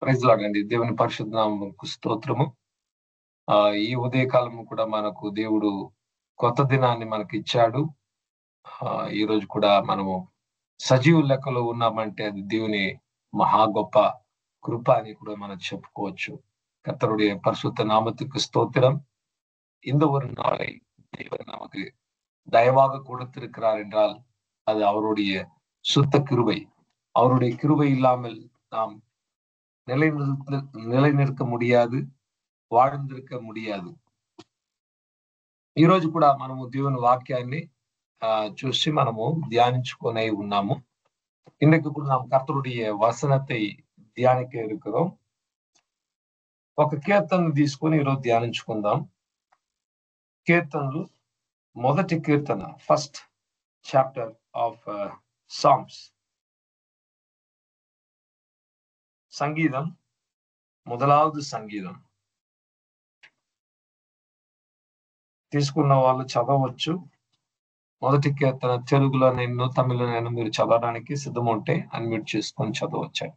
Praise lord అండి. దేవుని పరిశుద్ధ నామముకు స్తోత్రము. ఈ ఉదయకాలము కూడా మనకు దేవుడు కొత్త దినాన్ని మనకి ఇచ్చాడు. ఈ రోజు కూడా మనము సజీవ లెక్కలో ఉన్నామంటే అది దేవుని మహా గొప్ప కృప అని కూడా మనం చెప్పుకోవచ్చు. கர்த்தருடைய பரிசுத்த நாமத்துக்கு ஸ்தோத்திரம். இந்த ஒரு நாளை தேவன் நமக்கு தயவாக கொடுத்திருக்கிறார் என்றால் அது அவருடைய சுத்த கிருபை. அவருடைய கிருபை இல்லாமல் நாம் నిలనిర్క முடியாது, வாழ்ந்திருக்க முடியாது. ఈ రోజు కూడా మనము దేవుని వాక్యాన్ని చూసి మనము தியானிச்சுக்கொண்டே ఉన్నాము. இன்னைக்கு கூட நாம் கர்த்தருடைய வசனத்தை தியானிக்க இருக்கிறோம். ఒక కీర్తన తీసుకొని ఈరోజు ధ్యానించుకుందాం. కీర్తనలు మొదటి కీర్తన, ఫస్ట్ చాప్టర్ ఆఫ్ సామ్స్. సంగీతం మొదలవది సంగీతం. తీసుకున్న వాళ్ళు చదవచ్చు. మొదటి కీర్తన తెలుగులో నేను, తమిళలో నేను, మీరు చదవడానికి సిద్ధం ఉంటే అన్మ్యూట్ చేసుకొని చదవచ్చు.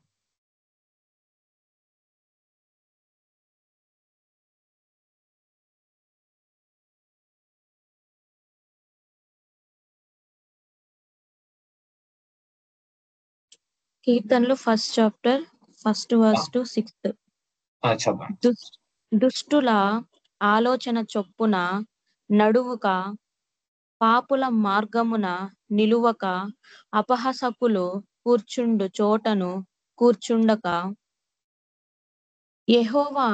కీర్తనలు first chapter, first verse to 6th. దుష్టుల ఆలోచన చొప్పున నడువుక, పాపుల మార్గమున నిలువక, అపహసకులు కూర్చుండు చోటను కూర్చుండక, యెహోవా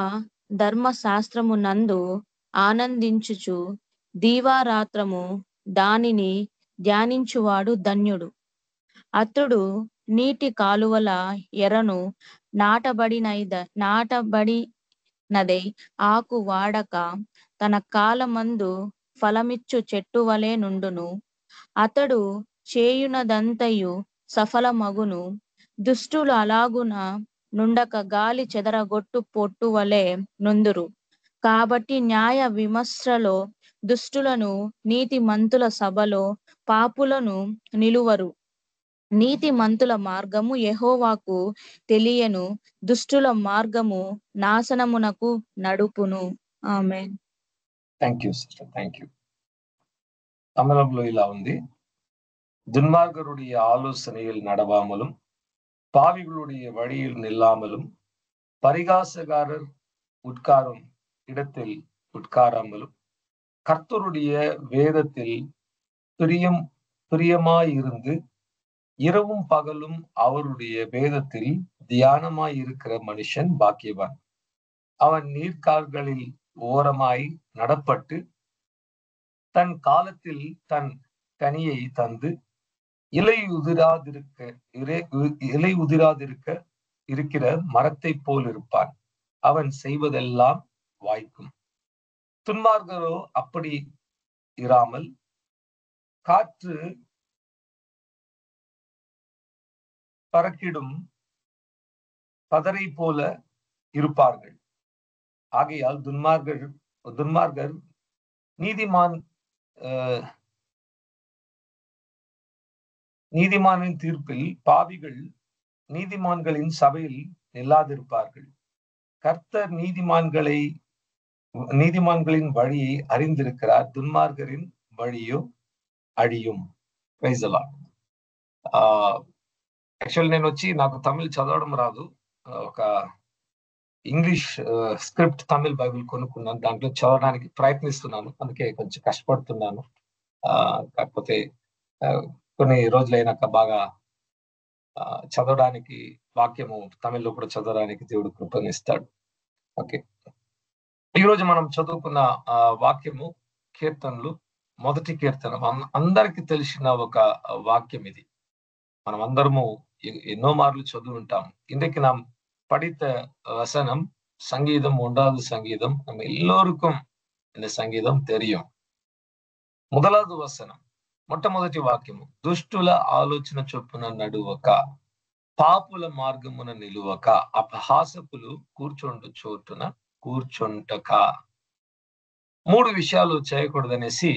ధర్మశాస్త్రమునందు ఆనందించుచు దీవారాత్రము దానిని ధ్యానించువాడు ధన్యుడు. అతడు నీటి కాలువల ఎరను నాటబడినదై ఆకు వాడక, తన కాలమందు ఫలమిచ్చు చెట్టు వలె నుండును. అతడు చేయునదంతయు సఫలమగును. దుష్టులు అలాగున నుండక గాలి చెదరగొట్టు పొట్టు వలె నొందురు. కాబట్టి న్యాయ విమర్శలో దుష్టులను, నీతిమంతుల సభలో పాపులను నిలువరు. నీతిమంతుల మార్గము యెహోవాకు తెలియను, దుష్టుల మార్గము నాశనమునకు నడుపును. ఆమేన్. Thank you sister, thank you. తమిళంలో ఇలా ఉంది: துன்மார்க்கருடைய ஆலோசனையில் நடவாமலும், பாவிகளுடைய வழியில் நில்லாமலும், பரிகாசகாரர் உட்காரும் இடத்தில் உட்காராமலும், கர்த்தருடைய வேதத்தில் பிரியமாயிருந்து இரவும் பகலும் அவருடைய வேதத்தில் தியானமாயிருக்கிற மனுஷன் பாக்கியவான். அவன் நீர்க்கால்களில் ஓரமாய் நடப்பட்டு தன் காலத்தில் தன் கனியை தந்து இலை உதிராதிருக்க இருக்கிற மரத்தை போல் இருப்பான். அவன் செய்வதெல்லாம் வாய்க்கும். துன்மார்க்கரோ அப்படி இராமல் காற்று பறக்கிடும் பதரை போல இருப்பார்கள். ஆகையால் துன்மார்கர் நீதிமானின் தீர்ப்பில், பாவிகள் நீதிமான்களின் சபையில் நில்லாதிருப்பார்கள். கர்த்தர் நீதிமான்களின் வழியை அறிந்திருக்கிறார், துன்மார்கரின் வழியோ అడియం. Praise the Lord. యాక్చువల్ నేను నాకు తమిళ్ చదవడం రాదు. ఒక ఇంగ్లీష్ స్క్రిప్ట్ తమిళ్ బైబిల్ కొనుక్కున్నాను, దాంట్లో చదవడానికి ప్రయత్నిస్తున్నాను. అందుకే కొంచెం కష్టపడుతున్నాను. కాకపోతే కొన్ని రోజులైనాక బాగా చదవడానికి, వాక్యము తమిళ్లో కూడా చదవడానికి దేవుడు కృపనిస్తాడు. ఓకే, ఈరోజు మనం చదువుకున్న వాక్యము కీర్తనలు మొదటి కీర్తన. అందరికి తెలిసిన ఒక వాక్యం ఇది. మనం అందరము ఎన్నో మార్లు చదువు ఉంటాం. இன்றைக்கு நாம் படித்த வசனம் சங்கீதம் 1வது சங்கீதம். நம்ம எல்லோருக்கும் இந்த சங்கீதம் தெரியும். முதலாவது వసనం, మొట్టమొదటి వాక్యము, దుష్టుల ఆలోచన చొప్పున నడువక, పాపుల మార్గమున నిలువక, అపహాసకులు కూర్చొండు చోటున కూర్చుంటక. 3 విషయాలు చేయకూడదనేసి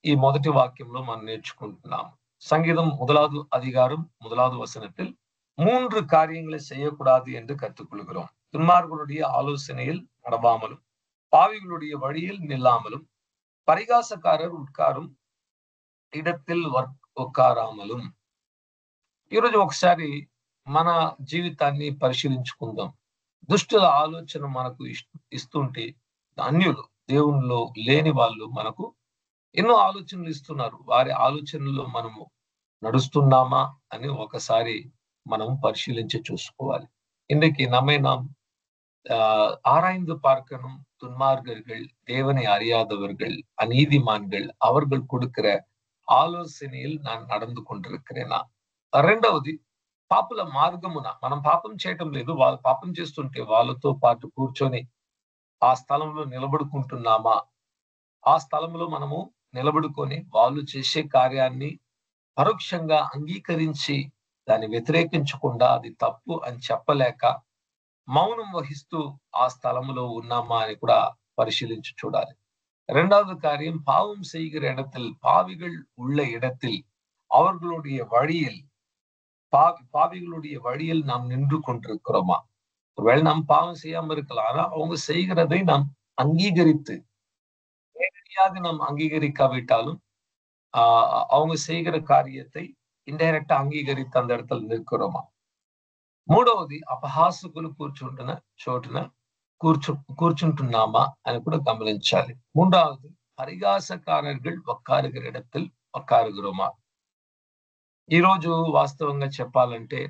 ఈ మొదటి వాక్యంలో మనం నేర్చుకుంటున్నాం. சங்கீதம் 1வது அதிகாரம் 1வது வசனத்தில் 3 காரியங்களை செய்யக்கூடாது என்று கற்றுக்கொள்கிறோம். துன்மார்களுடைய ஆலோசனையில் நடவாமலும் பாவிகளுடைய வழியில் நில்லாமலும் పరిహాసకారర్ ఉట్కారం இடத்தில் ఒక్కారామలం. ఈరోజు ఒకసారి మన జీవితాన్ని పరిశీలించుకుందాం. దుష్టుల ఆలోచన మనకు ఇస్తుంటే అన్యులు, దేవునిలో లేని వాళ్ళు మనకు ఎన్నో ఆలోచనలు ఇస్తున్నారు. వారి ఆలోచనల్లో మనము నడుస్తున్నామా అని ఒకసారి మనం పరిశీలించి చూసుకోవాలి. இன்றைக்கு நம்மை நாம் ஆராய்ந்து பார்க்கணும். துன்மார்கர்கள், தேவனை அறியாதவர்கள், அநீதிமான்கள், அவர்கள் கொடுக்கிற ఆలోచనలు நான் நடந்து கொண்டிருக்கிறேనా? రెండవది, పాపుల మార్గమున మనం పాపం చేయటం లేదు, వాళ్ళు పాపం చేస్తుంటే వాళ్ళతో పాటు కూర్చొని ఆ స్థలంలో నిలబడుకుంటున్నామా? ఆ స్థలంలో మనము నిలబడుకొని వాళ్ళు చేసే కార్యాన్ని పరోక్షంగా అంగీకరించి దాన్ని వ్యతిరేకించకుండా అది తప్పు అని చెప్పలేక మౌనం వహిస్తూ ఆ స్థలంలో ఉన్నామా అని కూడా పరిశీలించి చూడాలి. இரண்டாவது காரியம், பாவம் செய்கிற இடத்தில், பாவிகள் உள்ள இடத்தில், அவர்களுடைய வழியில், பாவிகளுடைய வழியில் நாம் நின்று கொண்டிருக்கிறோமா? ஒருவேளை நாம் பாவம் செய்யாம இருக்கலாம், ஆனா அவங்க செய்கிறதை நாம் அங்கீகரித்து, நேரடியாக நாம் அங்கீகரிக்காவிட்டாலும் அவங்க செய்கிற காரியத்தை ఇండైరెక్ట్ అంగీకరిத்து அந்த இடத்துல నిற்கிறோமா? మూడవది, అపహాసకులు కూర్చుంటున్న చోటున కూర్చుంటున్నామా అని కూడా గమనించాలి. మూడవది, పరిహాసకారர்கள் ఒక్కారుగిற இடத்தில் ఒక్కారుகிறோమా? ఈరోజు వాస్తవంగా చెప్పాలంటే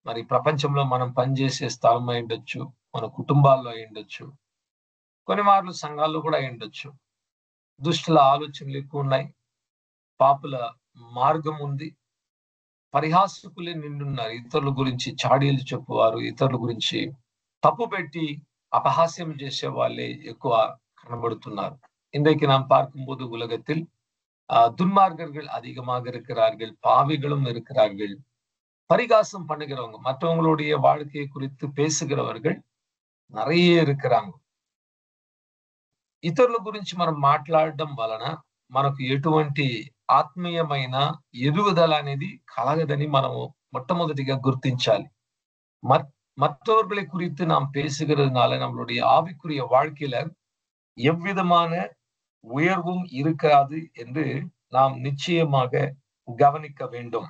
మరి ప్రపంచంలో మనం పనిచేసే స్థలం అయి ఉండొచ్చు, మన కుటుంబాల్లో అయి ఉండొచ్చు, కొన్ని మార్లు సంఘాల్లో కూడా అయి ఉండొచ్చు. దుష్టుల ఆలోచనలు ఎక్కువ ఉన్నాయి, పాపుల మార్గం ఉంది, పరిహాసకులే నిండున్నారు. ఇతరుల గురించి చాడీలు చెప్పువారు, ఇతరుల గురించి தப்பு பெட்டி அபஹாசியம் చేసే వాళ్ళే ఎక్కువ கனப்படுத்துన్నారు. இன்றைக்கு நாம் பார்க்கும்போது உலகத்தில் துன்மார்கர்கள் அதிகமாக இருக்கிறார்கள், பாவிகளும் இருக்கிறார்கள். பரிகாசம் பண்ணுகிறவங்க, மற்றவங்களுடைய வாழ்க்கையை குறித்து பேசுகிறவர்கள் நிறைய இருக்கிறாங்க. ఇతరుల గురించి మనం మాట్లాడడం వలన మనకు ఎటువంటి ఆత్మీయమైన ఎదుగుదల అనేది కలగదని మనము మొట్టమొదటిగా గుర్తించాలి. மற்றவர்களை குறித்து நாம் பேசுகிறதுனால நம்மளுடைய ஆவிக்குரிய வாழ்க்கையில எவ்விதமான உயர்வும் இருக்காது என்று நாம் నిశ్చయமாக గమనిక வேண்டும்.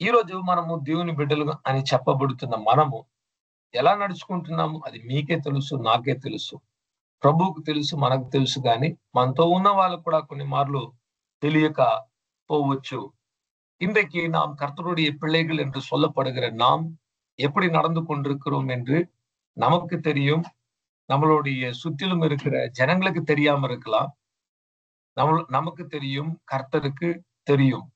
ఈరోజు మనము దేవుని బిడ్డలు అని చెప్పబడుతున్న మనము ఎలా నడుచుకుంటున్నాము అది మీకే తెలుసు, నాకే తెలుసు, ప్రభువుకు తెలుసు, మనకు తెలుసు. కానీ మనతో ఉన్న వాళ్ళకు కూడా కొన్ని మార్లు తెలియక போవచ్చు. இன்றைக்கு நாம் கர்த்தருடைய பிள்ளைகள் என்று சொல்லப்படுகிற நாம் எப்படி நடந்து கொண்டிருக்கிறோம் என்று நமக்கு தெரியும், நம்மளுடைய சுற்றிலும் இருக்கிற ஜனங்களுக்கு தெரியாம இருக்கலாம். நமக்கு தெரியும், కర్తருக்கு தெரியும்.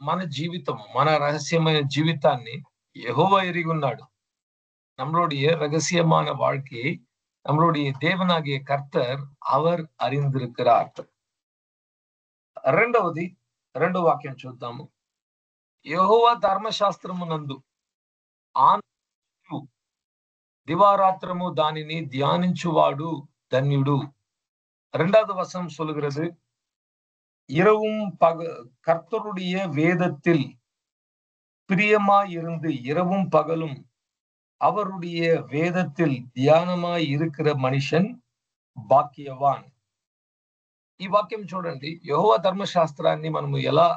మన జీవితం, మన రహస్యమైన జీవితాన్ని యెహోవా ఎరిగి ఉన్నాడు. நம்மளுடைய ரகசியமான வாழ்க்கையை நம்மளுடைய தேவனாகிய கர்த்தர் அவர் அறிந்திருக்கிறார். రెండో వాక్యం చూద్దాము. యెహోవా ధర్మశాస్త్రమునందు దివారాత్రము దానిని தியானிச்சுவாడు தன்யுடு. இரண்டாவது வசனம் சொல்லுகிறது, இரவும் கர்த்தருடைய வேதத்தில் பிரியமாய் இருந்து இரவும் பகலும் அவருடைய వేదத்தில் ధ్యానమాయి இருக்கிற మనిషిన్ భాగ్యవాన్. ఈ వాక్యం చూడండి, యెహోవా ధర్మశాస్త్రాన్ని మనము ఎలా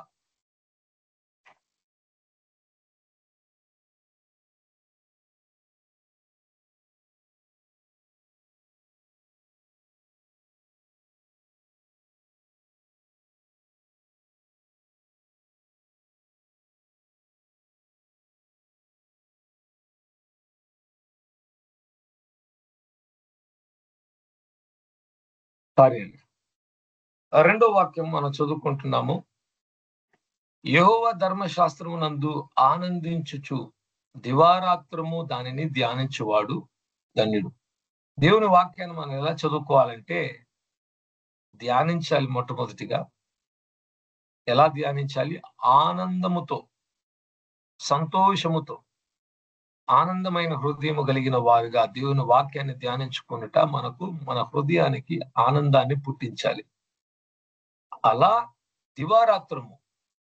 రెండో వాక్యం మనం చదువుకుంటున్నాము. యెహోవా ధర్మశాస్త్రమునందు ఆనందించుచు దివారాత్రము దానిని ధ్యానించువాడు ధన్యుడు. దేవుని వాక్యాన్ని మనం ఎలా చదువుకోవాలంటే ధ్యానించాలి. మొట్టమొదటిగా ఎలా ధ్యానించాలి? ఆనందముతో, సంతోషముతో, ఆనందమైన హృదయము కలిగిన వారుగా దేవుని వాక్యాన్ని ధ్యానించుకున్నట మనకు మన హృదయానికి ఆనందాన్ని పుట్టించాలి. అలా దివారాత్రము,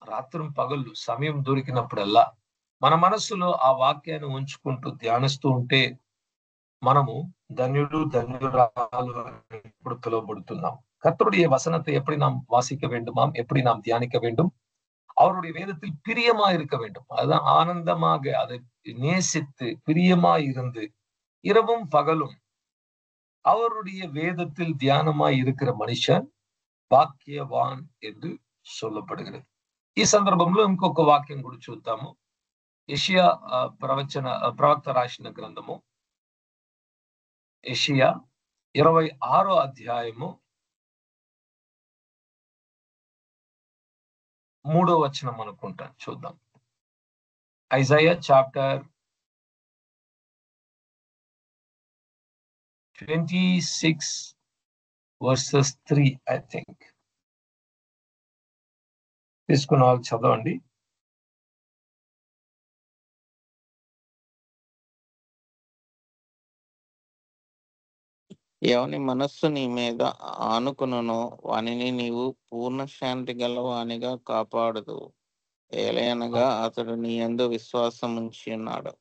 రాత్రం పగళ్ళు సమయం దొరికినప్పుడల్లా మన మనస్సులో ఆ వాక్యాన్ని ఉంచుకుంటూ ధ్యానిస్తూ ఉంటే మనము ధన్యుడు ధన్యురాలు అని ఇప్పుడు పిలువబడుతున్నాం. கர்த்தருடைய வசனத்தை எப்படி நாம் வாசிக்க வேண்டுமாம், எப்படி நாம் தியானிக்க வேண்டும், அவருடைய வேதத்தில் பிரியமா இருக்க வேண்டும். அதுதான் ஆனந்தமாக அதை நேசித்து பிரியமாய் இருந்து இரவும் பகலும் அவருடைய வேதத்தில் தியானமாய் இருக்கிற మనిషి భాగ్యవాన్ என்று சொல்லப்படுகிறது. ఈ సందర్భంలో ఇంకొక వాక్యం కూడా చూద్దాము. యెషయా ప్రవక్త రాసిన గ్రంథము యెషయా 26వ అధ్యాయము 3వ వచనం అనుకుంటాను, చూద్దాం. Isaiah chapter 26 verses 3 I think. తీసుకున్న వాళ్ళు చదవండి. ఎవని మనస్సు నీ మీద ఆనుకునునో వానిని నీవు పూర్ణ శాంతి గల వానిగా కాపాడదు, ఏలయనగా అతడు నీ యందు విశ్వాసం ఉంచి ఉన్నాడు.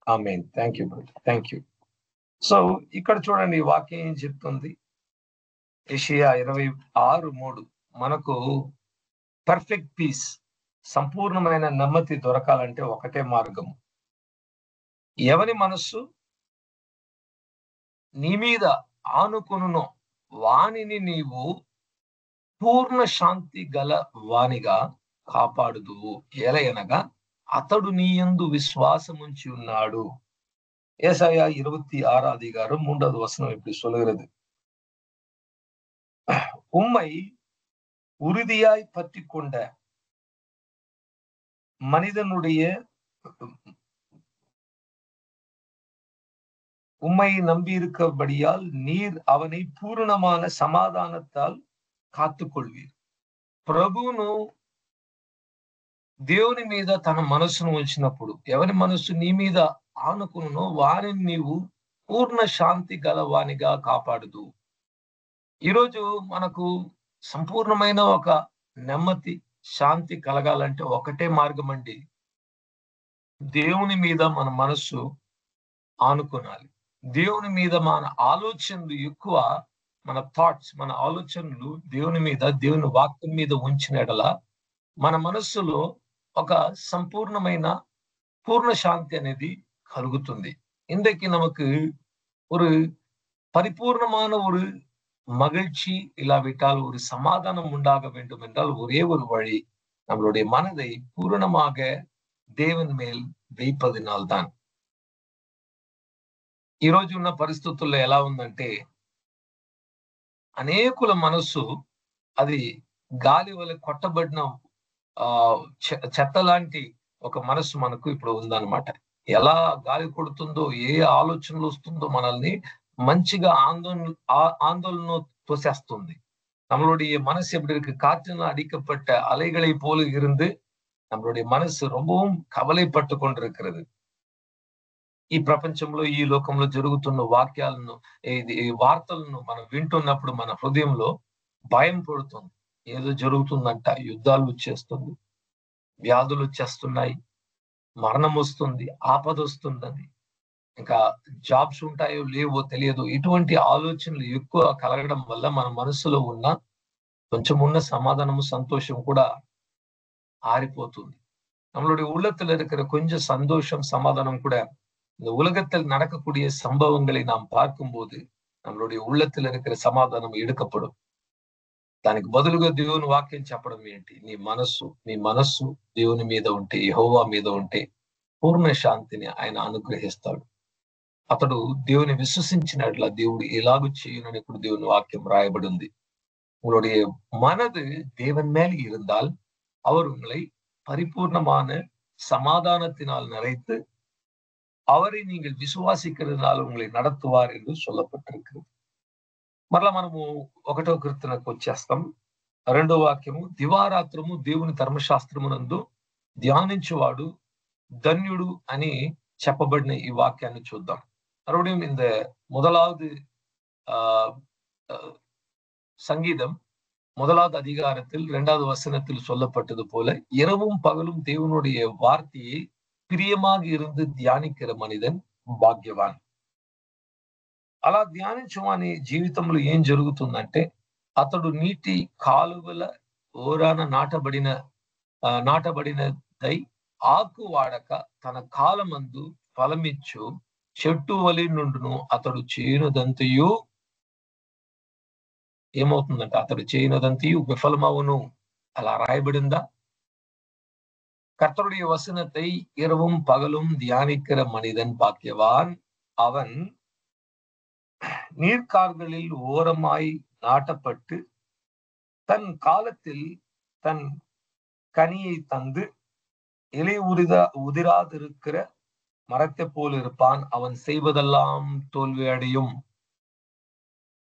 ఆమేన్. Thank you brother, thank you. So ఇక్కడ చూడండి, ఈ వాక్యం ఏం చెప్తుంది. యెషయా 26:3 మనకు పర్ఫెక్ట్ పీస్, సంపూర్ణమైన నెమ్మది దొరకాలంటే ఒకటే మార్గం. ఎవని మనస్సు నీ మీద ఆనుకొనునో వానిని నీవు పూర్ణ శాంతి గల వానిగా కాపాడుదువు, ఎలయనగా అతడు నీ యందు విశ్వాసముంచి ఉన్నాడు. ஏசாயா 26 அதிகாரம் 3வது வசனம் இப்படி சொல்லுகிறது. உம்மை உறுதியாய் பற்றி கொண்ட மனிதனுடைய உம்மை நம்பி இருக்கபடியால் நீர் அவனை పూర్ణமான సమాధానத்தால் కాத்துకొల్వీర్. ప్రభువును దేవుని మీద తన మనస్సును ఉంచినప్పుడు, ఎవరి మనస్సు నీ మీద ఆనుకునునో వారిని నీవు పూర్ణ శాంతి గలవానిగా కాపాడుదు. ఈరోజు మనకు సంపూర్ణమైన ఒక నెమ్మది శాంతి కలగాలంటే ఒకటే మార్గం అండి, దేవుని మీద మన మనస్సు ఆనుకోనాలి. దేవుని మీద మన ఆలోచనలు ఎక్కువ, మన థాట్స్, మన ఆలోచనలు దేవుని మీద, దేవుని వాక్యం మీద ఉంచిన ఎడల మన మనస్సులో ఒక సంపూర్ణమైన పూర్ణ శాంతి అనేది கలుగుతుంది. இன்றைக்கு நமக்கு ஒரு பரிபூர்ணமான ஒரு மகிழ்ச்சி இல்லாவிட்டால் ஒரு சமாதானம் உண்டாக வேண்டும் என்றால் ஒரே ஒரு வழி, நம்மளுடைய மனதை பூரணமாக தேவன் மேல் வைப்பதினால்தான். ఈ రోజు ఉన్న పరిస్థితుల్లో ఎలా ఉందంటే, అనేకుల మనస్సు అది గాలి వలె కొట్టబడిన చెత్త లాంటి ఒక మనస్సు మనకు ఇప్పుడు ఉందన్నమాట. ఎలా గాలి కొడుతుందో, ఏ ఆలోచనలు వస్తుందో మనల్ని మంచిగా ஆந்தோலன தோசேస్తుంది. நம்மளுடைய மனசு எப்படி இருக்கு, காற்றினால் அடிக்கப்பட்ட அலைகளை போல இருந்து நம்மளுடைய మనసు ரொம்பவும் కవలైపట్టు கொண்டிருக்கிறது. ఈ ప్రపంచంలో, ఈ లోకంలో జరుగుతున్న వాక్యాలను, ఈ వార్తలను మనం వింటున్నప్పుడు మన హృదయంలో భయం పడుతుంది. ఏదో జరుగుతుందంట, యుద్ధాలు వచ్చేస్తుంది, వ్యాధులు వచ్చేస్తున్నాయి, మరణం వస్తుంది, ఆపద వస్తుందని, ఇంకా జాబ్స్ ఉంటాయో లేవో తెలియదు. ఇటువంటి ఆలోచనలు ఎక్కువ కలగడం వల్ల మన మనసులో ఉన్న కొంచెం ఉన్న సమాధానము, సంతోషం కూడా ஆறிப்போతుంది. நம்மளுடைய உள்ளத்துல இருக்கிற கொஞ்சம் சந்தோஷம், சமாதானம் கூட இந்த உலகத்தில் நடக்கக்கூடிய சம்பவங்களை நாம் பார்க்கும்போது நம்மளுடைய உள்ளத்துல இருக்கிற సమాధానం எடுக்கப்படும். దానికి బదులుగా దేవుని వాక్యం చెప్పడం ఏంటి, నీ మనస్సు దేవుని మీద ఉంటే, యెహోవా మీద ఉంటే పూర్ణ శాంతిని ఆయన అనుగ్రహిస్తాడు. అతడు దేవుని విశ్వసించినట్ల దేవుడు ఎలాగూ చేయునని ఇప్పుడు దేవుని వాక్యం రాయబడి ఉంది. உங்களுடைய மனது தேவன் மேல் இருந்தால் அவர் உங்களை பரிபூர்ணமான சமாதானத்தினால் நிறைத்து அவரை நீங்கள் విశ్వాసిக்கிறதுனால உங்களை நடத்துவார் என்று சொல்லப்பட்டிருக்கிறது. మరలా మనము 1వ కీర్తనకు వచ్చేస్తాం. 2వ వాక్యము, దివారాత్రము దేవుని ధర్మశాస్త్రమునందు ధ్యానించువాడు ధన్యుడు అని చెప్పబడిన ఈ వాక్యాన్ని చూద్దాం. மறுபடியும் இந்த முதலாவது சங்கீதம் முதலாவது அதிகாரத்தில் 2வது வசனத்தில் சொல்லப்பட்டது போல இரவும் பகலும் தேவனுடைய வார்த்தையை பிரியமாக இருந்து தியானிக்கிற మనిదన్ భాగ్యవాన్. అలా ధ్యానించువాని జీవితంలో ఏం జరుగుతుందంటే అతడు నీటి కాలువల ఓరాన నాటబడినదై ఆకు వాడక తన కాలమందు ఫలమిచ్చు చెట్టు వలి నుండును. అతడు చేయనదంతయు ఏమవుతుందంట? అతడు చేయనదంతయు విఫలమవును. అలా రాయబడిందా? கர்த்தருடைய வசனத்தை இரவும் பகலும் தியானிக்கிற மனிதன் பாக்கியவான். அவன் நீர்க்கால்களில் ஓரமாய் நாட்டப்பட்டு தன் காலத்தில் தன் கனியை தந்து இலை உதிராதிருக்கிற மரத்தை போல் இருப்பான். அவன் செய்வதெல்லாம் தோல்வி அடையும்.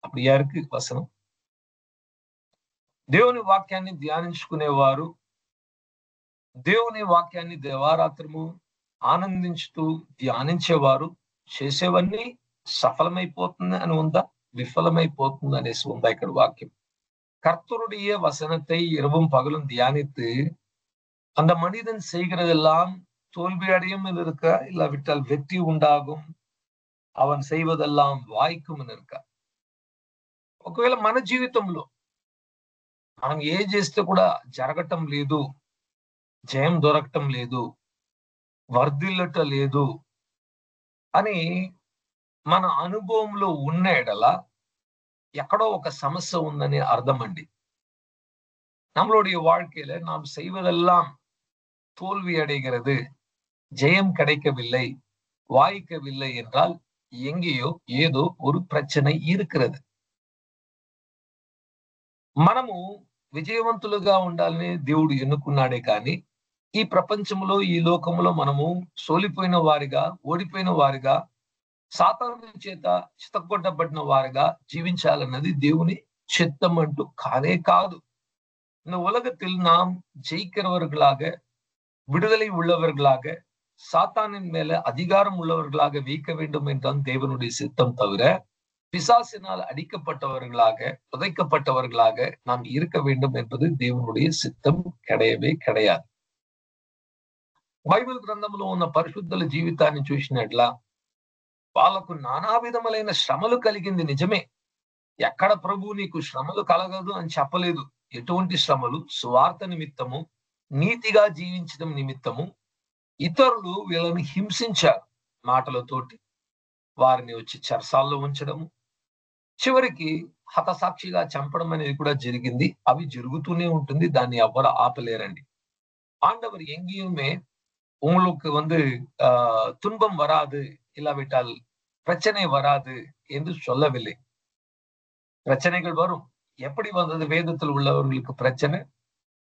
அப்படியா இருக்கு వசనం. దేవుని వాక్యాన్ని ధ్యానించుకునేవారు, దేవుని వాక్యాన్ని దేవారాత్రము ఆనందించుతూ ధ్యానించేవారు చేసేవన్నీ సఫలమైపోతుంది అని ఉందా, విఫలమైపోతుంది అనేసి ఉందా ఇక్కడ వాక్యం? கர்த்தருடைய வசனத்தை இரவும் பகலும் தியானித்து அந்த மனிதன் செய்கிறதெல்லாம் தோல்வி அடையும் இருக்க, இல்லாவிட்டால் வெற்றி உண்டாகும், அவன் செய்வதெல்லாம் వాయిக்கும் இருக்க. ఒకవేళ మన జీవితంలో మనం ఏ చేస్తే కూడా జరగటం లేదు, జయం దొరకటం లేదు, వర్ధిల్లట లేదు అని మన అనుభవంలో ఉన్న ఎడల ఎక్కడో ఒక సమస్య ఉందని అర్థం అండి. நம்மளுடைய வாழ்க்கையில நாம் செய்வதெல்லாம் தோல்வி அடைகிறது, ஜெயம் கிடைக்கவில்லை, வாய்க்கவில்லை என்றால் எங்கேயோ ஏதோ ஒரு பிரச்சனை இருக்கிறது. మనము విజయవంతులుగా ఉండాలని దేవుడు ఎన్నుకున్నాడే కానీ ఈ ప్రపంచంలో ఈ లోకంలో మనము సోలిపోయిన వారిగా, ఓడిపోయిన వారిగా, సాతాను చేత చితకొట్టబడిన వారిగా జీవించాలన్నది దేవుని చిత్తం అంటూ కానే కాదు. இந்த உலகத்தில் நாம் ஜெயிக்கிறவர்களாக, விடுதலை உள்ளவர்களாக, சாத்தானின் மேல அதிகாரம் உள்ளவர்களாக வைக்க வேண்டும் என்றான் தேவனுடைய சித்தம் தவிர பிசாசினால் அடிக்கப்பட்டவர்களாக, புதைக்கப்பட்டவர்களாக நாம் இருக்க வேண்டும் என்பது దేవునుடைய సిద్ధం கிடையவே கிடையாது. బైబిల్ గ్రంథంలో ఉన్న పరిశుద్ధుల జీవితాన్ని చూసినట్లా వాళ్ళకు నానా విధములైన శ్రమలు కలిగింది నిజమే. ఎక్కడ ప్రభు నీకు శ్రమలు కలగదు అని చెప్పలేదు. ఎటువంటి శ్రమలు? స్వార్థ నిమిత్తము, నీతిగా జీవించడం నిమిత్తము ఇతరులు వీళ్ళని హింసించారు. మాటలతోటి వారిని వచ్చి చెరసాల్లో ఉంచడము, చివరికి హతసాక్షిగా చంపడం అనేది కూడా జరిగింది. అవి జరుగుతూనే ఉంటుంది, దాన్ని ఎవ్వరు ఆపలేరండి. ஆண்டவர் எங்கேயுமே உங்களுக்கு துன்பம் வராது, இல்லாவிட்டால் பிரச்சனை வராது என்று சொல்லவில்லை. பிரச்சனைகள் வரும். எப்படி வந்தது? வேதத்தில் உள்ளவர்களுக்கு பிரச்சனை,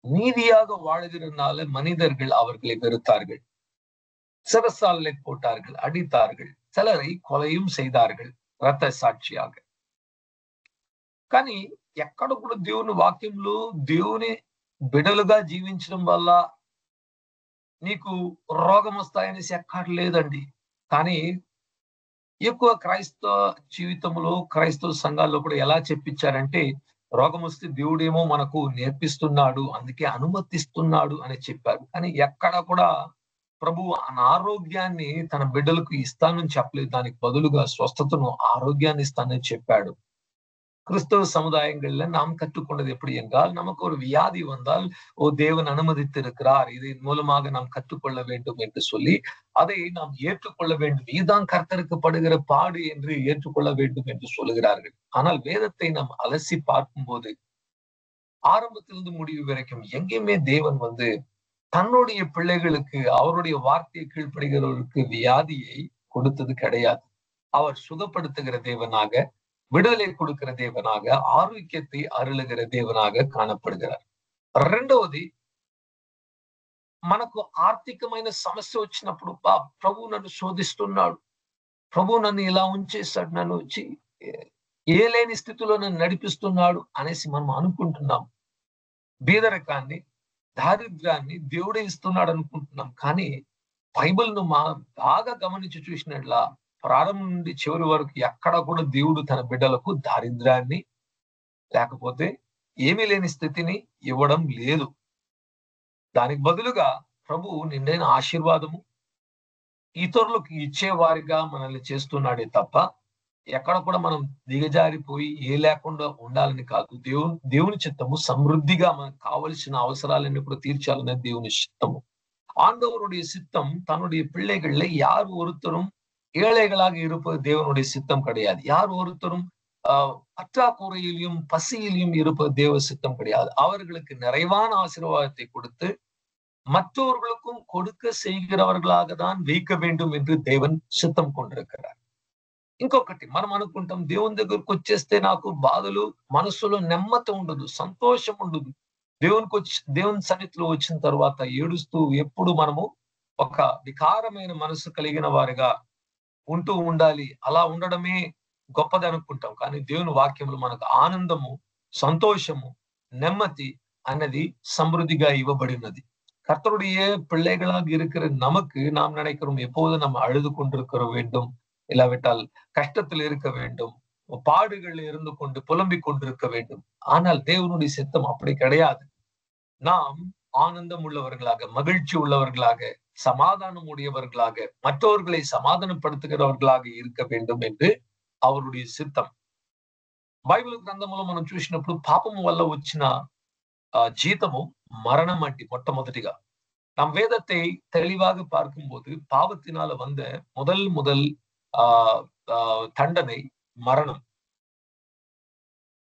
நீதியாக வாழ்கிறதுனால மனிதர்கள் அவர்களை வெறுத்தார்கள், சிறைசாலை போட்டார்கள், அடித்தார்கள், சிலரை கொலையும் செய்தார்கள் రక్త సాక్షియాగ. కానీ ఎక్కడ కూడా దేవుని వాక్యంలో దేవుని బిడలుగా జీవించడం వల్ల నీకు రోగం వస్తాయనేసి ఎక్కడ లేదండి. కానీ ఎక్కువ క్రైస్తవ జీవితంలో, క్రైస్తవ సంఘాల్లో కూడా ఎలా చెప్పించారంటే రోగం వస్తే దేవుడేమో మనకు నేర్పిస్తున్నాడు, అందుకే అనుమతిస్తున్నాడు అని చెప్పారు. కానీ ఎక్కడ కూడా ప్రభు అనారోగ్యాన్ని తన బిడ్డలకు ఇస్తానని చెప్పలేదు. దానికి బదులుగా స్వస్థతను, ఆరోగ్యాన్ని ఇస్తానని చెప్పాడు. கிறிஸ்தவ சமுதாயங்கள்ல நாம் கற்றுக்கொண்டது எப்படி என்றால், நமக்கு ஒரு வியாதி வந்தால் ஓ தேவன் அனுமதித்திருக்கிறார், இதன் மூலமாக நாம் கற்றுக்கொள்ள வேண்டும் என்று சொல்லி அதை நாம் ஏற்றுக்கொள்ள வேண்டும். இதுதான் கர்த்தருக்கு படுகிற பாடு என்று ஏற்றுக்கொள்ள வேண்டும் என்று சொல்லுகிறார்கள். ஆனால் வேதத்தை நாம் அலசி பார்க்கும்போது ஆரம்பத்திலிருந்து முடிவு வரைக்கும் எங்கேயுமே தேவன் தன்னுடைய பிள்ளைகளுக்கு, அவருடைய வார்த்தையை கீழ்ப்படுகிறவர்களுக்கு வியாதியை கொடுத்தது கிடையாது. அவர் சுகப்படுத்துகிற தேவனாக, విడుదల கொடுக்கிற దేవనాగ, ఆరోగ్యத்தை అరులుగిற దేవనాగ కానப்படுகிறார். రెండవది, మనకు ఆర్థికమైన సమస్య వచ్చినప్పుడు ప్రభు నన్ను శోధిస్తున్నాడు, ప్రభు నన్ను ఇలా ఉంచేస్తాడు, నన్ను వచ్చి ఏ లేని స్థితిలో నన్ను నడిపిస్తున్నాడు అనేసి మనం అనుకుంటున్నాం. బీదరికాన్ని, దారిద్ర్యాన్ని దేవుడే ఇస్తున్నాడు అనుకుంటున్నాం. కానీ బైబిల్ను బాగా గమనించి చూసినట్లా ప్రారంభం నుండి చివరి వరకు ఎక్కడ కూడా దేవుడు తన బిడ్డలకు దారిద్ర్యాన్ని, లేకపోతే ఏమీ లేని స్థితిని ఇవ్వడం లేదు. దానికి బదులుగా ప్రభువు నిండైన ఆశీర్వాదము ఇతరులకు ఇచ్చేవారిగా మనల్ని చేస్తున్నాడే తప్ప ఎక్కడ కూడా మనం దిగజారిపోయి ఏ లేకుండా ఉండాలని కాదు. దేవుని చిత్తము సమృద్ధిగా మనకు కావలసిన அவசரங்களை கூட தீர்ச்சாலனே దేవుని சித்தம். ஆண்டவருடைய சித்தம் தன்னுடைய பிள்ளைகள்ல யார் ஒருத்தரும் ஏழைகளாக இருப்பது தேவனுடைய சித்தம் கிடையாது. யார் ஒருத்தரும் பற்றாக்குறையிலும் பசியிலும் இருப்பது தேவ சித்தம் கிடையாது. அவர்களுக்கு நிறைவான ஆசீர்வாதத்தை கொடுத்து மற்றவர்களுக்கும் கொடுக்க செய்கிறவர்களாக தான் வைக்க வேண்டும் என்று దేవుని சித்தம் கொண்டிருக்கிறார். ఇంకొకటి మనం అనుకుంటాం దేవుని దగ్గరకు వచ్చేస్తే నాకు బాధలు, మనసులో నెమ్మది ఉండదు, సంతోషం ఉండదు. దేవుని సన్నిధిలో వచ్చిన తర్వాత ఏడుస్తూ ఎప్పుడు మనము ఒక వికారమైన మనసు కలిగిన వారిగా ఉంటూ ఉండాలి. అలా ఉండడమే గొప్పది అనుకుంటాం. కానీ దేవుని వాక్యంలో మనకు ఆనందము, సంతోషము, నెమ్మది అన్నది సమృద్ధిగా ఇవ్వబడినది. கர்த்தருடைய பிள்ளைகளாக இருக்கிற நமக்கு நாம் நினைக்கிறோம் எப்போதும் நம்ம அழுது கொண்டிருக்கிற வேண்டும், இல்லாவிட்டால் கஷ்டத்தில் இருக்க வேண்டும், பாடுகள் இருந்து கொண்டு புலம்பிக் கொண்டிருக்க வேண்டும். ஆனால் தேவனுடைய சித்தம் அப்படி கிடையாது. நாம் ஆனந்தம் உள்ளவர்களாக, மகிழ்ச்சி உள்ளவர்களாக, சமாதானம் உடையவர்களாக, மற்றவர்களை సమాధానపడుతుகிறவர்களாக இருக்க வேண்டும் என்று அவருடைய சித்தம். బైబిల్ గ్రంథంలో మనం చూసినప్పుడు పాపము వల్ల వచ్చిన జీతము மரணம் அண்டி మొట్టమొదటిగా நம் வேதத்தை தெளிவாக பார்க்கும்போது பாவத்தினால வந்த முதல் దండனை మరణం.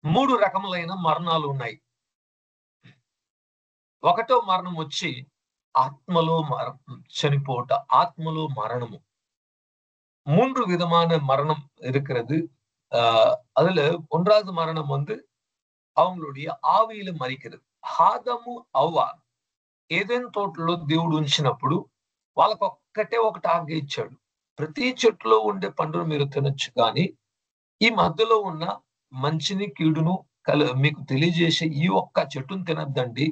3 రకములైన మరణాలు ఉన్నాయి. ఒకటో మరణం వచ్చి ఆత్మలో చనిపోట, ఆత్మలో మరణము. 3 விதமான மரணம் இருக்கிறது. அதுல 1வது மரணம் அவங்களுடைய ఆవిயில మరిக்கிறது. ఆదాము అవ్వ ఏదెన్ తోటలో దేవుడు ఉంచినప్పుడు వాళ్ళకు ఒకటి ఆజ్ఞ ఇచ్చాడు. ప్రతి చెట్టులో ఉండే పండును మీరు తినొచ్చు, కానీ ఈ మధ్యలో ఉన్న మంచిని కీడును మీకు తెలియజేసే ఈ ఒక్క చెట్టును తినద్దండి.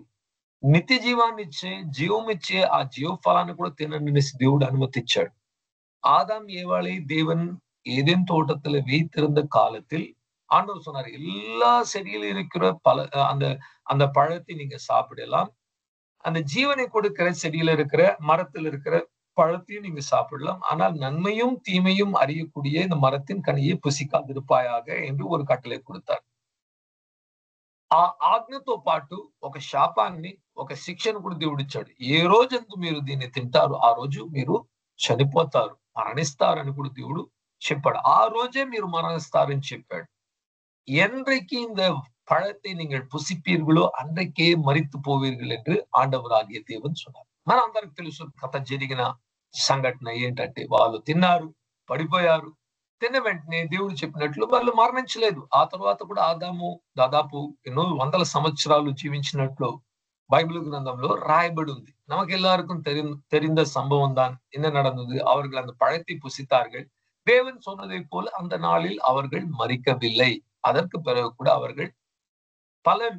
నిత్య జీవాన్ని ఇచ్చే, జీవం ఇచ్చే ఆ జీవ ఫలాన్ని కూడా తినండి దేవుడు అనుమతిచ్చాడు. ஆதாம் ஏவாளை தேவன் ஏதேன் தோட்டத்துல வைத்திருந்த காலத்தில் ஆண்டவர் சொன்னார், எல்லா செடியில இருக்கிற அந்த பழத்தை நீங்க சாப்பிடலாம், அந்த ஜீவனை கொடுக்கிற செடியில இருக்கிற மரத்தில் இருக்கிற பழத்தையும் நீங்க சாப்பிடலாம், ஆனால் நன்மையும் தீமையும் அறியக்கூடிய இந்த மரத்தின் கனியை புசிக்காதிருப்பாயாக என்று ஒரு కట్టளை கொடுத்தார். ఆ ఆజ్ఞతో పాటు ఒక శాపాన్ని, ఒక శిక్షను కూడా దేవుడిచ్చాడు. ఏ రోజందు మీరు దీన్ని తింటారు ఆ రోజు మీరు చనిపోతారు, మరణిస్తారని కూడా దేవుడు చెప్పాడు. ఆ రోజే మీరు మరణిస్తారని చెప్పాడు. என்றைக்கு இந்த పழத்தை நீங்கள் పుసిపీర్గులో అన్றைకే మరిత్తు పోవీர்கள் என்று ఆండవరాగియ దేవుని சொன்னார். మన అందరికి తెలుసు కథ జరిగిన సంఘటన ఏంటంటే, వాళ్ళు తిన్నారు, పడిపోయారు. తిన్న వెంటనే దేవుడు చెప్పినట్లు వాళ్ళు మరణించలేదు. ఆ తర్వాత కూడా ఆదాము దాదాపు ఎన్నో వందల సంవత్సరాలు జీవించినట్లు బైబిల్ గ్రంథంలో రాయబడి ఉంది. நமக்கு எல்லாருக்கும் தெரிந்த சம்பவம் தான். என்ன நடந்தது? அவர்கள் அந்த பழத்தை புசித்தார்கள். தேவன் சொன்னதை போல அந்த நாளில் அவர்கள் மரிக்கவில்லை. அதற்கு பிறகு கூட அவர்கள் పల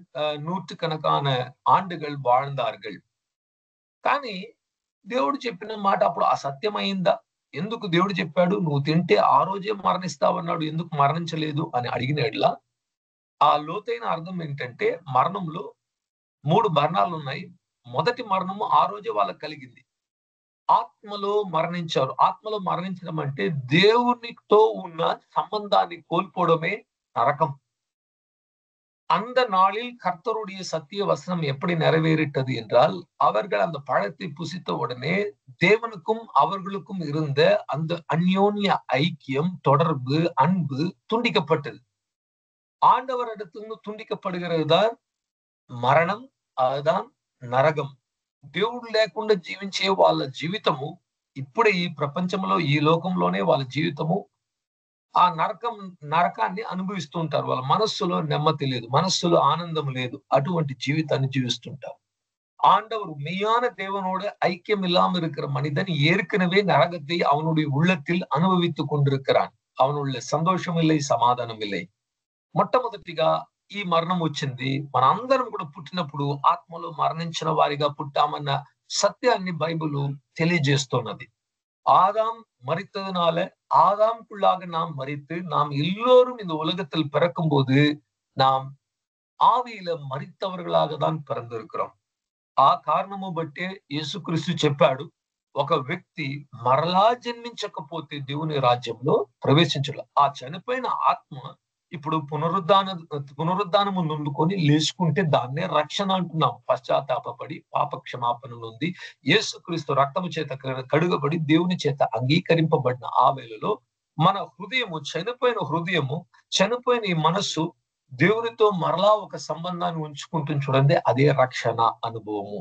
నూற்றுకణకాన ఆండుகள் வாழ்ந்தார்கள். కానీ దేవుడు చెప్పిన మాట అప్పుడు అసత్యమైందా? ఎందుకు దేవుడు చెప్పాడు నువ్వు తింటే ఆ రోజే మరణిస్తావన్నాడు, ఎందుకు మరణించలేదు అని అడిగినట్లా ఆ లోతైన అర్థం ఏంటంటే, మరణంలో 3 మరణాలు ఉన్నాయి. మొదటి మరణము ఆ రోజే వాళ్ళకి కలిగింది. ఆత్మలో మరణించారు. ఆత్మలో మరణించడం అంటే దేవునితో ఉన్న సంబంధాన్ని కోల్పోవడమే నరకం. அந்த நாளில் கர்த்தருடைய சத்திய வசனம் எப்படி நிறைவேறிட்டது என்றால், அவர்கள் அந்த பழத்தை புசித்த உடனே தேவனுக்கும் அவர்களுக்கும் இருந்த அந்த அந்யோன்ய ஐக்கியம், தொடர்பு, அன்பு துண்டிக்கப்பட்டது. ஆண்டவரிடத்திலிருந்து துண்டிக்கப்படுகிறது தான் మరణం, அதுதான் నరకం. దేవుడు లేకుండా జీవించే వాళ్ళ జీవితము ఇప్పుడే ఈ ప్రపంచంలో, ఈ లోకంలోనే వాళ్ళ జీవితము ఆ నరకాన్ని అనుభవిస్తూ ఉంటారు. వాళ్ళ మనస్సులో నెమ్మది లేదు, మనస్సులో ఆనందం లేదు. అటువంటి జీవితాన్ని జీవిస్తుంటారు. ஆண்டவர் மெய்யான தேவனோடு ஐக்கியம் இல்லாமல் இருக்கிற மனிதன் ஏற்கனவே நரகத்தை அவனுடைய உள்ளத்தில் అనుభవిத்துக் கொண்டிருக்கிறான். அவனுள்ள సంతోషం இல்லை, సమాధానం இல்லை. మొట్టమొదటిగా ఈ మరణం వచ్చింది. మన అందరం కూడా పుట్టినప్పుడు ఆత్మలో మరణించిన వారిగా పుట్టామన్న సత్యాన్ని బైబిల్ తెలియజేస్తున్నది. ஆதாம் மரித்ததுனால ஆதாம்குள்ளாக நாம் மரித்து நாம் எல்லோரும் இந்த உலகத்தில் பிறக்கும் போது நாம் ஆவியில மரித்தவர்களாக தான் பிறந்திருக்கிறோம். ఆ కారణము బట్టే యేసుక్రీస్తు చెప్పాడు, ఒక వ్యక్తి మరలా జన్మించకపోతే దేవుని రాజ్యంలో ప్రవేశించడు. ఆ చనిపోయిన ఆత్మ ఇప్పుడు పునరుద్ధానము నొందుకొని లేచుకుంటే దాన్నే రక్షణ అంటున్నాం. పశ్చాత్తాపపడి పాప క్షమాపణ నొంది యేసుక్రీస్తు రక్తము చేత కడుగబడి దేవుని చేత అంగీకరింపబడిన ఆ వేళలో మన హృదయము, చనిపోయిన ఈ మనస్సు దేవునితో మరలా ఒక సంబంధాన్ని ఉంచుకుంటుంది చూడండి, అదే రక్షణ అనుభవము.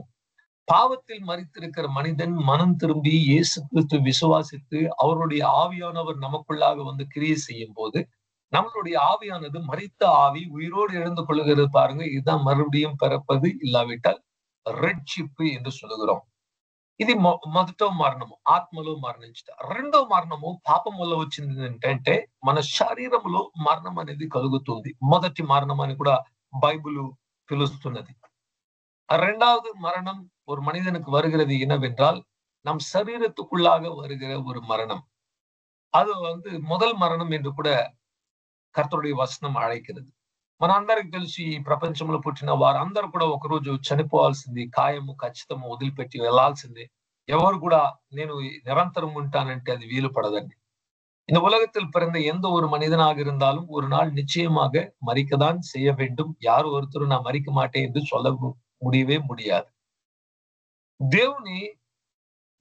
பாவத்தில் மரித்திருக்கிற மனிதன் மனம் திரும்பி இயேசு கிறிஸ்து விசுவாசித்து அவருடைய ஆவியானவர் நமக்குள்ளாக வந்து கிரியை செய்யும் போது நம்மளுடைய ஆவியானது மரித்த ஆவி உயிரோடு எழுந்து கொள்ளுகிறது. பாருங்க, இதுதான் மறுபடியும் பிறப்பது, இல்லாவிட்டால் రెడ్షిప్ என்று சொல்லுகிறோம். ఇది మొదటో మరణము, ఆత్మలో మరణించుట. రెండో మరణము పాపం వల్ల వచ్చింది ఏంటంటే మన శరీరంలో మరణం అనేది కలుగుతుంది. మొదటి మరణం అని కూడా బైబిల్ పిలుస్తున్నది. இரண்டாவது மரணம் ஒரு மனிதனுக்கு வருகிறது என்னவென்றால் நம் சரீரத்துக்குள்ளாக வருகிற ஒரு மரணம். அது முதல் మరణం என்று కూడా కర్తరుడి వచనం అழைக்கிறது. మనందరికి తెలిసి ఈ ప్రపంచంలో పుట్టిన వారందరూ కూడా ఒకరోజు చనిపోవాల్సింది, ఖాయము, ఖచ్చితము, వదిలిపెట్టి వెళ్లాల్సిందే. ఎవరు కూడా నేను నిరంతరం ఉంటానంటే అది వీలు పడదండి. இந்த உலகத்தில் பிறந்த எந்த ஒரு மனிதனாக இருந்தாலும் ஒரு நாள் நிச்சயமாக மரிக்கதான் செய்ய வேண்டும். யார் ஒருத்தரும் நான் மரிக்க மாட்டேன் என்று சொல்ல முடியவே முடியாது. దేవుని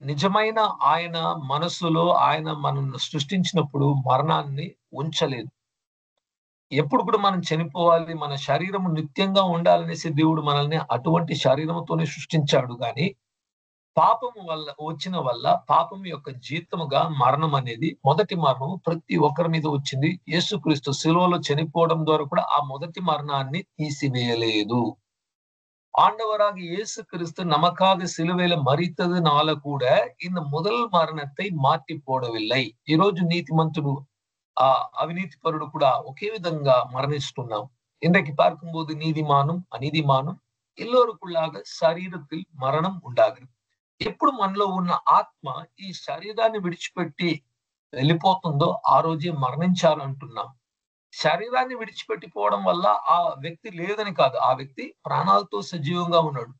నిజమైన ఆయన మనసులో ఆయన మనల్ని సృష్టించినప్పుడు మరణాన్ని ఉంచలేదు. ఎప్పుడు కూడా మనం చనిపోవాలి, మన శరీరం నిత్యంగా ఉండాలనేసి దేవుడు మనల్ని అటువంటి శరీరంతోనే సృష్టించాడు. కానీ పాపము వల్ల పాపం యొక్క జీతముగా మరణం అనేది, మొదటి మరణం ప్రతి ఒక్కరి మీద వచ్చింది. యేసుక్రీస్తు శిలువలో చనిపోవడం ద్వారా కూడా ఆ మొదటి మరణాన్ని తీసివేయలేదు. ஆண்டவராக இயேசு கிறிஸ்து நமக்காக சிலுவையில மரித்ததுனால கூட இந்த முதல் మరణத்தை మాటి పోడవిల్లై. ఈ రోజు నీతిమంతుడు అవినీతి పరుడు కూడా ఒకే విధంగా మరణిస్తున్నాం. இன்றைக்கு பார்க்கும்போது நீதிமானும் அநீதிமானும் எல்லோருக்குள்ளாக శరీరத்தில் మరణం ఉండాలి. ఎప్పుడు మనలో ఉన్న ఆత్మ ఈ శరీరాన్ని విడిచిపెట్టి వెళ్ళిపోతుందో ఆ రోజే మరణించారు అంటున్నాం. శరీరాన్ని విడిచిపెట్టిపోవడం వల్ల ఆ వ్యక్తి లేదని కాదు, ఆ వ్యక్తి ప్రాణాలతో సజీవంగా ఉన్నాడు.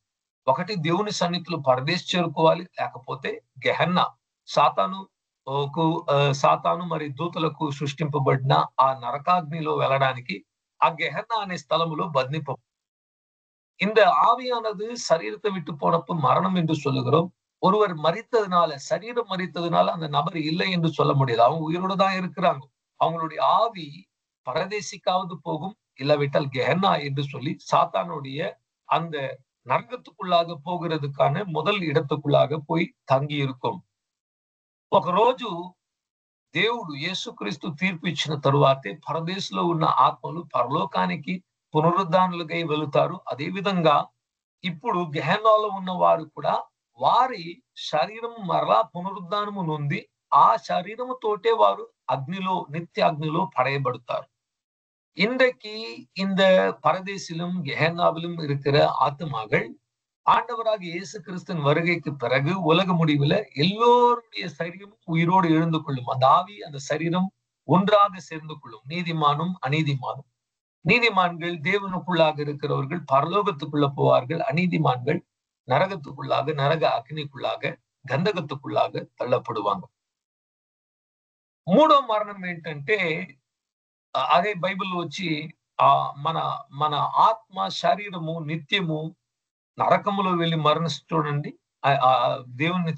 ఒకటి దేవుని సన్నిధిలో పరదేశ్ చేరుకోవాలి, లేకపోతే గెహన్నా, సాతాను మరి దూతలకు సృష్టింపబడిన ఆ నరకాగ్నిలో వెళ్ళడానికి ఆ గెహన్నా అనే స్థలములో బంధింప. இந்த ஆவியானது சரீரத்தை விட்டு போனப்போ மரணம் என்று சொல்லுகிறோம். ஒருவர் மரித்ததுனால, சரீரம் மரித்ததுனால அந்த நபர் இல்லை என்று சொல்ல முடியாது. அவங்க உயிரோடு தான் இருக்கிறாங்க. அவங்களுடைய ஆவி பரதேசிக்காவது போகும், இல்லாவிட்டால் கெஹன்னா என்று சொல்லி சாத்தானுடைய அந்த నరకத்துக்குள்ளாக పోகிறதுக்கான முதல் இடத்துக்குள்ளாக పోయి తంగి இருக்கும். ఒక రోజు దేవుడు యేసుక్రీస్తు తీర్పు ఇచ్చిన తరువాతే పరదేశంలో ఉన్న ఆత్మలు పరలోకానికి పునరుద్ధానులుగా వెళుతారు. అదే విధంగా ఇప్పుడు గెహన్నాలో ఉన్న వారు కూడా వారి శరీరం మరలా పునరుద్ధానము నొంది ఆ శరీరము తోటే వారు అగ్నిలో, నిత్య అగ్నిలో పడేయబడతారు. இன்றைக்கு இந்த பரதேசிலும் கெஹன்னாவிலும் இருக்கிற ஆத்மாக்கள் ஆண்டவராக இயேசு கிறிஸ்துவின் வருகைக்கு பிறகு உலக முடிவுல எல்லோருடைய சரீரமும் உயிரோடு எழுந்து கொள்ளும். அந்த ஆவி, அந்த சரீரம் ஒன்றாக சேர்ந்து கொள்ளும். நீதிமானும் அநீதிமானும். நீதிமான்கள் தேவனுக்குள்ளாக இருக்கிறவர்கள் பரலோகத்துக்குள்ள போவார்கள். அநீதிமான்கள் நரகத்துக்குள்ளாக, நரக அக்னிக்குள்ளாக, గంధకத்துக்குள்ளாக తள்ளப்படுவாங்க. మూడో మరణం ఏంటంటే అదే బైబిల్ వచ్చి మన ఆత్మ, శరీరము నిత్యము నరకములో వెళ్ళి మరణించండి. దేవుణ్ణి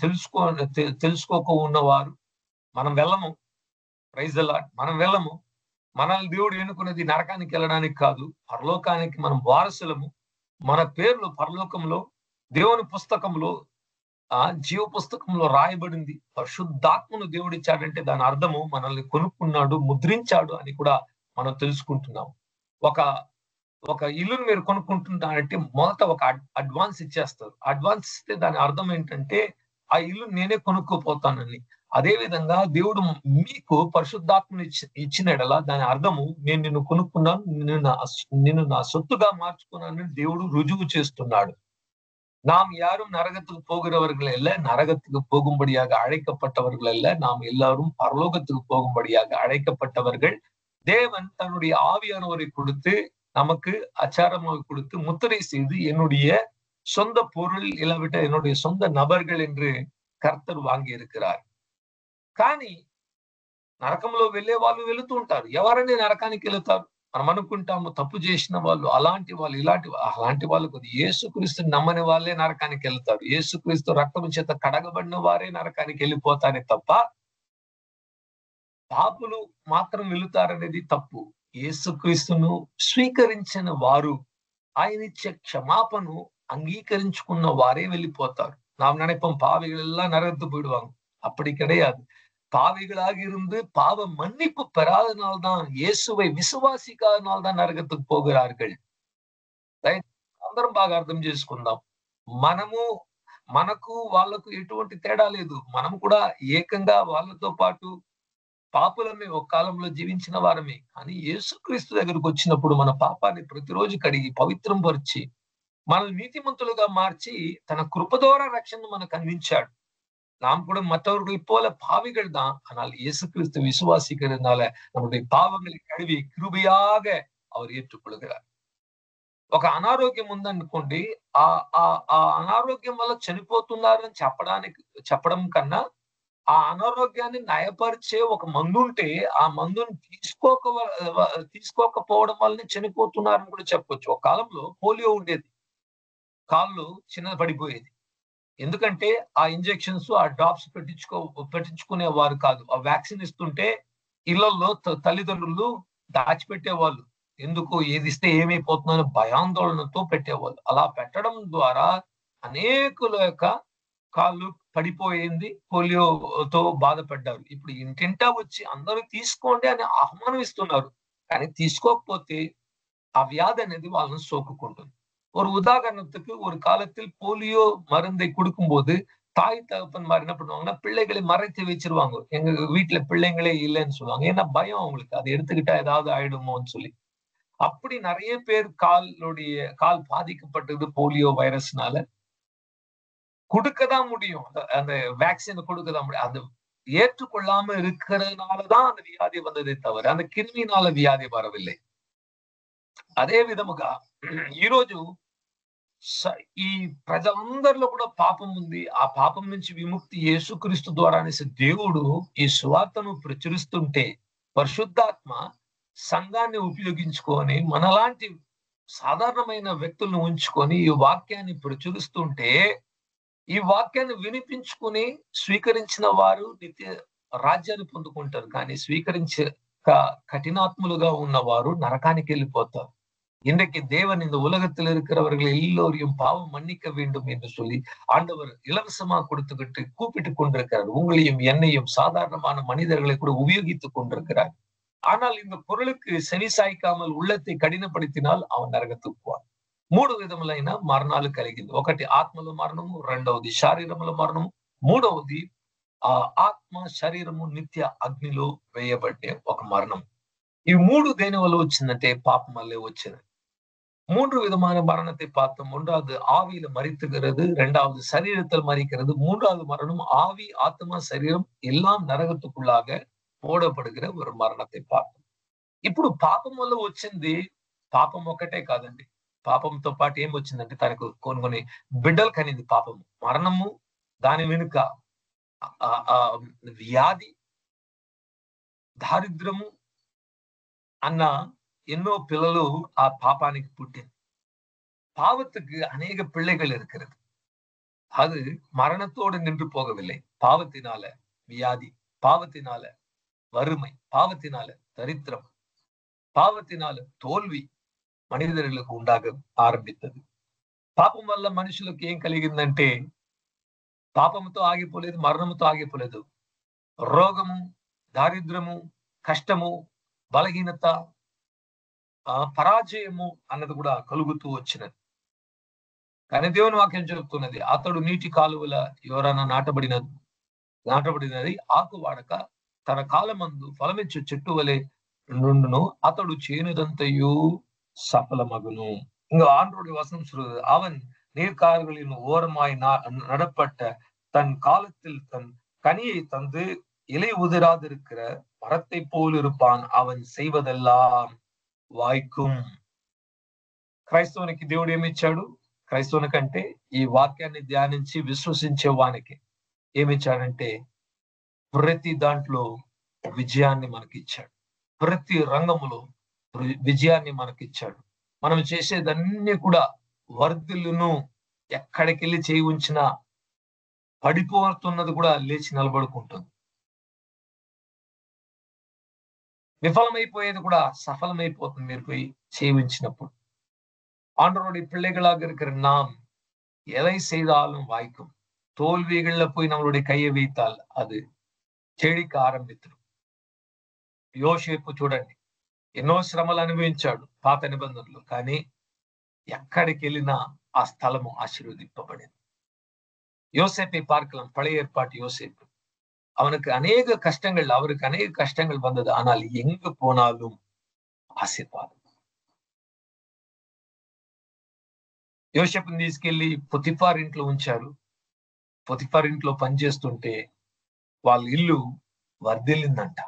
తెలుసుకోక ఉన్నవారు మనం వెళ్ళము. Praise the Lord. మనం వెళ్ళము. మనల్ని దేవుడు ఎన్నుకున్నది నరకానికి వెళ్ళడానికి కాదు, పరలోకానికి మనం వారసులము. మన పేర్లు పరలోకంలో దేవుని పుస్తకంలో, జీవ పుస్తకంలో రాయబడింది. పరిశుద్ధాత్మను దేవుడిచ్చాడంటే దాని అర్థము మనల్ని కొనుక్కున్నాడు, ముద్రించాడు అని కూడా మనం తెలుసుకుంటున్నాం. ఒక ఇల్లును మీరు కొనుక్కుంటున్నారంటే మొదట ఒక అడ్వాన్స్ ఇచ్చేస్తారు. అడ్వాన్స్ ఇస్తే దాని అర్థం ఏంటంటే ఆ ఇల్లు నేనే కొనుక్కోపోతానని. అదే విధంగా దేవుడు మీకు పరిశుద్ధాత్మను ఇచ్చిన ఎడల దాని అర్థము నేను నిన్ను కొనుక్కున్నాను, నిన్ను నా సొత్తుగా మార్చుకున్నానని దేవుడు రుజువు చేస్తున్నాడు. நாம் யாரும் நரகத்துக்கு போகிறவர்கள் அல்ல, நரகத்துக்கு போகும்படியாக அழைக்கப்பட்டவர்கள் அல்ல, நாம் எல்லாரும் பரலோகத்துக்கு போகும்படியாக அழைக்கப்பட்டவர்கள். தேவன் தன்னுடைய ஆவியானவரை கொடுத்து நமக்கு அச்சாரமாக கொடுத்து முத்திரை செய்து என்னுடைய சொந்த பொருள் இல்லாவிட்ட என்னுடைய சொந்த நபர்கள் என்று కర్తరు వాంగి இருக்கிறார். కానీ నరకంలో వెళ్ళే వాళ్ళు వెళుతూ ఉంటారు. ఎవరండి నరకానికి వెళుతారు? మనం అనుకుంటాము తప్పు చేసిన వాళ్ళు, అలాంటి వాళ్ళు, అలాంటి వాళ్ళు కొద్ది యేసుక్రీస్తుని నమ్మని వాళ్ళే నరకానికి వెళ్తారు. యేసుక్రీస్తు రక్తం చేత కడగబడిన వారే నరకానికి వెళ్ళిపోతారే తప్ప పాపులు మాత్రం వెళుతారనేది తప్పు. యేసుక్రీస్తును స్వీకరించిన వారు, ఆయన ఇచ్చే క్షమాపణను அங்கீகரிச்சுக்குన్న வாரே வெளிப்போத்தார். நாம் நினைப்போம் பாவிகள் எல்லாம் நரகத்து போயிடுவாங்க. அப்படி கிடையாது. பாவிகளாக இருந்து பாவ மன்னிப்பு பெறாதனால்தான், இயேசுவை విశ్వాసికాదనాల్தான் నరకத்துக்கு పోகிறார்கள். అందరం బాగా అర్థం చేసుకుందాం. మనకు వాళ్ళకు ఎటువంటి తేడా లేదు. మనం కూడా ఏకంగా వాళ్ళతో పాటు పాపులమే ఒక కాలంలో జీవించిన వారమే. కానీ యేసుక్రీస్తు దగ్గరకు వచ్చినప్పుడు మన పాపాన్ని ప్రతిరోజు కడిగి పవిత్రం పరిచి మనల్ని నీతిమంతులుగా మార్చి తన కృప ద్వారా రక్షణ మనకు అందించాడు. நாம் கூட மற்றவர்கள் போல பாவிகள் தான். ஆனால் இயேசு கிறிஸ்து விசுவாசிக்கிறதுனால நம்முடைய பாவங்களை கழுவி கிருபையாக அவர் ஏற்றுக்கொள்கிறார். ఒక అనారోగ్యం ఉందనుకోండి, ఆ అనారోగ్యం వల్ల చనిపోతున్నారని చెప్పడం కన్నా ఆ అనారోగ్యాన్ని నయపరిచే ఒక మందు ఉంటే ఆ మందుని తీసుకోకపోవడం వల్లనే చనిపోతున్నారని కూడా చెప్పొచ్చు. ఒక కాలంలో పోలియో ఉండేది, కాళ్ళు చిన్న పడిపోయేది. ఎందుకంటే ఆ ఇంజెక్షన్స్, ఆ డ్రాప్స్ పెట్టించుకునేవారు కాదు. ఆ వ్యాక్సిన్ ఇస్తుంటే ఇళ్లలో తల్లిదండ్రులు దాచిపెట్టేవాళ్ళు. ఎందుకు, ఏది ఇస్తే ఏమైపోతుందని భయాందోళనతో పెట్టేవాళ్ళు. అలా పెట్టడం ద్వారా అనేకుల యొక్క కాళ్ళు పడిపోయింది, పోలియోతో బాధపడ్డారు. ఇప్పుడు ఇంటింటా వచ్చి అందరూ తీసుకోండి అని ఆహ్వానిస్తున్నారు. కానీ తీసుకోకపోతే ఆ వ్యాధి అనేది వాళ్ళని సోకుకుంటుంది. ஒரு உதாரணத்துக்கு, ஒரு காலத்தில் போலியோ மருந்தை கொடுக்கும் போது தாய் தகப்பன்மார் என்ன பண்ணுவாங்கன்னா, பிள்ளைகளை மறைத்து வச்சிருவாங்க. எங்க வீட்டுல பிள்ளைங்களே இல்லைன்னு சொல்லுவாங்க. ஏன்னா பயம் அவங்களுக்கு, அதை எடுத்துக்கிட்டா ஏதாவது ஆயிடுமோன்னு சொல்லி. அப்படி நிறைய பேர் கால் பாதிக்கப்பட்டது போலியோ வைரஸ்னால. கொடுக்கதான் முடியும், அந்த வேக்சினை கொடுக்கதான் முடியும். அது ஏற்றுக்கொள்ளாம இருக்கிறதுனாலதான் அந்த வியாதி வந்ததே தவிர அந்த கிருமினால వ్యాధి வரவில்லை. అదే విధముగా ఈరోజు ఈ ప్రజలందరిలో కూడా పాపం ఉంది. ఆ పాపం నుంచి విముక్తి యేసుక్రీస్తు ద్వారా అనేసి దేవుడు ఈ సువార్తను ప్రచురిస్తుంటే, పరిశుద్ధాత్మ సంఘాన్ని ఉపయోగించుకొని మనలాంటి సాధారణమైన వ్యక్తులను ఉంచుకొని ఈ వాక్యాన్ని ప్రచురిస్తుంటే, ఈ వాక్యాన్ని వినిపించుకుని స్వీకరించిన వారు నిత్య రాజ్యాన్ని పొందుకుంటారు. కానీ స్వీకరించక కఠినాత్ములుగా ఉన్నవారు నరకానికి వెళ్ళిపోతారు. இன்றைக்கு தேவன் இந்த உலகத்தில் இருக்கிறவர்கள் எல்லோரையும் பாவம் மன்னிக்க வேண்டும் என்று சொல்லி ஆண்டவர் இலவசமா கொடுத்துக்கிட்டு கூப்பிட்டு கொண்டிருக்கிறார். உங்களையும் என்னையும் சாதாரணமான மனிதர்களை கூட உபயோகித்துக் கொண்டிருக்கிறார். ஆனால் இந்த குரலுக்கு செவி சாய்க்காமல் உள்ளத்தை కఠినపడితిனால் அவன் నరకத்துக்கு పోవాలి. 3 విధములైన మరణాలు కలిగింది. ఒకటి ఆత్మలో మరణము, రెండవది శారీరములో మరణము, మూడవది ఆత్మ శరీరము నిత్య అగ్నిలో వేయబడే ఒక మరణం. ఈ 3 దేని వల్ల వచ్చిందంటే పాపం వల్లే వచ్చింది. 3 விதமான மரணத்தை பார்த்தோம். ஒன்றாவது ஆவியில மரித்துகிறது, இரண்டாவது சரீரத்தில் மரிக்கிறது, மூன்றாவது மரணம் ஆவி, ஆத்மா, சரீரம் எல்லாம் నరకத்துக்குள்ளாக పోడబడుగిற ஒரு మరణத்தை பார்த்தோம். ఇప్పుడు పాపం వల్ల వచ్చింది, పాపం ఒకటే కాదండి. పాపంతో పాటు ఏం వచ్చిందంటే తనకు కొన్ని బిడ్డలు కనింది పాపము, మరణము, దాని వెనుక వ్యాధి, దారిద్రము అన్న ఎన్నో పిల్లలు ఆ పాపానికి పుట్టింది. பாவத்துக்கு அநேக பிள்ளைகள் இருக்கிறது. அது மரணத்தோடு நின்று போகவில்லை. பாவத்தினால வியாதி, பாவத்தினால வறுமை, பாவத்தினால தரித்திரம், పాపத்தினால తోల్వి మనిదరులకు ఉండాగ ఆరంభించదు. పాపం వల్ల మనుషులకు ఏం కలిగిందంటే, పాపంతో ఆగిపోలేదు, మరణంతో ఆగిపోలేదు. రోగము, దారిద్రము, కష్టము, బలహీనత, పరాజయము అన్నది కూడా కలుగుతూ వచ్చినది. కానీ దేవుని వాక్యం చెబుతున్నది, అతడు నీటి కాలువల ఎవరైనా నాటబడినది ఆకు వాడక తన కాలమందు ఫలమిచ్చు చెట్టు వలె నుండును, అతడు చేనుదంతయు சபலமகனு. இங்க ஆண்டோடைய வசனம் சொல்றது, அவன் நீர்க்கால்களின் ஓரமாய் நடப்பட்ட தன் காலத்தில் தன் கனியை தந்து இலை உதிராதிருக்கிற மரத்தை போல் இருப்பான். அவன் செய்வதெல்லாம் வாய்க்கும். క్రైస్తవునికి దేవుడు ఏమిచ్చాడు? క్రైస్తవునికంటే ఈ వాక్యాన్ని ధ్యానించి విశ్వసించే వానికి ఏమిచ్చాడంటే ప్రతి దాంట్లో విజయాన్ని మనకిచ్చాడు. ప్రతి రంగములో విజయాన్ని మనకిచ్చాడు. మనం చేసేదన్నీ కూడా వర్ధిల్లును. ఎక్కడికెళ్ళి చేయి ఉంచినా పడిపోతున్నది కూడా లేచి నిలబడుకుంటుంది. விஃபலமைப்போயது கூட சஃபலமைப்போతుంది మీరు போய் చేయి ఉంచినప్పుడు. ஆண்டவருடைய பிள்ளைகளாக இருக்கிற நாம் எதை செய்தாலும் வாய்க்கும். தோல்விகள்ல போய் நம்மளுடைய கையை வைத்தால் அது చెడిక ఆరంభించడం. యోసేపు చూడండి, ఎన్నో శ్రమలు అనుభవించాడు పాత నిబంధనలు, కానీ ఎక్కడికి వెళ్ళినా ఆ స్థలము ఆశీర్వదింపబడింది. யோசேப்பை பார்க்கலாம், பழைய ஏற்பாட்டு யோசேப்பு. அவருக்கு அநேக கஷ்டங்கள் வந்தது. ஆனால் எங்கு போனாலும் ఆశీర్వాదం. యోసేపుని తీసుకెళ్లి పొతిఫార్ ఇంట్లో ఉంచారు. పొతిఫార్ ఇంట్లో పనిచేస్తుంటే వాళ్ళ ఇల్లు వర్ధిల్లిందంట.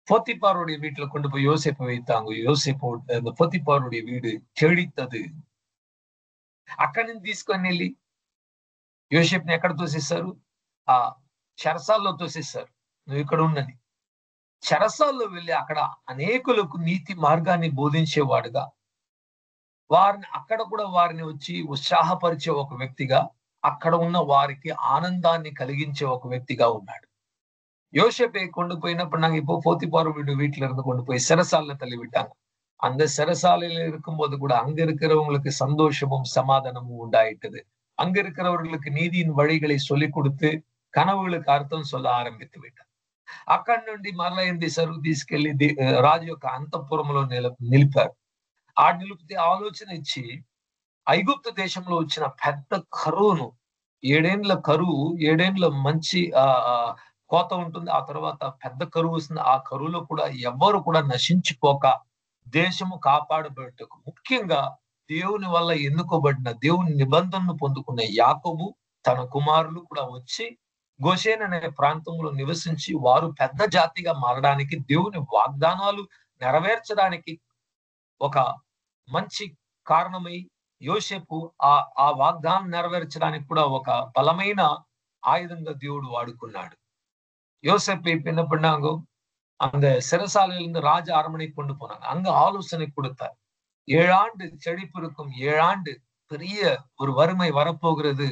பொத்திபாருடைய வீட்டுல கொண்டு போய் யோசேப்பை வைத்தாங்க. யோசேப்பு பொத்திபாருடைய வீடு చెడిத்தது. అక్కడి నుంచి తీసుకొని వెళ్ళి యోసేపుని ఎక్కడ తోసేశారు? ఆ చెరసాల్లో తోసేశారు. నువ్వు ఇక్కడ ఉన్నది. చెరసాల్లో వెళ్ళి అక్కడ అనేకులకు నీతి మార్గాన్ని బోధించేవాడుగా, వారిని అక్కడ కూడా వారిని వచ్చి ఉత్సాహపరిచే ఒక వ్యక్తిగా, అక్కడ ఉన్న వారికి ఆనందాన్ని కలిగించే ఒక వ్యక్తిగా ఉన్నాడు. யோசேப்பை கொண்டு போயினப்ப நாங்க இப்போ போத்திபார் வீட்டுல இருந்து கொண்டு போய் சிறைசாலையில தள்ளி விட்டாங்க. அந்த சிறைசாலையில இருக்கும்போது கூட அங்க இருக்கிறவங்களுக்கு சந்தோஷமும் சமாதானமும் உண்டாயிட்டது. அங்க இருக்கிறவர்களுக்கு நீதியின் வழிகளை சொல்லிக் கொடுத்து కనవులకు అర్థం சொல்ல ఆరంభించి విట్టారు. అక్కడి నుండి మరలా ఏం చేశారు? తీసుకెళ్లి రాజు యొక్క అంతఃపురంలో నిలిపారు. ఆ నిలిపితే ఆలోచన ఇచ్చి ఐగుప్తు దేశంలో వచ్చిన పెద్ద కరువును, 7 ఏళ్ల మంచి కోత ఉంటుంది. ఆ తర్వాత పెద్ద కరువు వస్తుంది. ఆ కరువులో కూడా ఎవ్వరు కూడా నశించిపోక దేశము కాపాడబడటకు, ముఖ్యంగా దేవుని వల్ల ఎన్నుకోబడిన దేవుని నిబంధనను పొందుకున్న యాకోబు తన కుమారులు కూడా వచ్చి గోషేన్ అనే ప్రాంతంలో నివసించి వారు పెద్ద జాతిగా మారడానికి, దేవుని వాగ్దానాలు నెరవేర్చడానికి ఒక మంచి కారణమై యోసేపు ఆ వాగ్దానం నెరవేర్చడానికి కూడా ఒక బలమైన ఆయుధంగా దేవుడు వాడుకున్నాడు. யோசேப்பை என்ன பண்ணாங்க? அந்த சிறைசாலையிலிருந்து ராஜ அரண்மனை கொண்டு போனாங்க. அங்க ஆலோசனை கொடுத்தார். 7 ஆண்டு செழிப்பு இருக்கும், 7 ஆண்டு பெரிய ஒரு வறுமை வரப்போகிறது.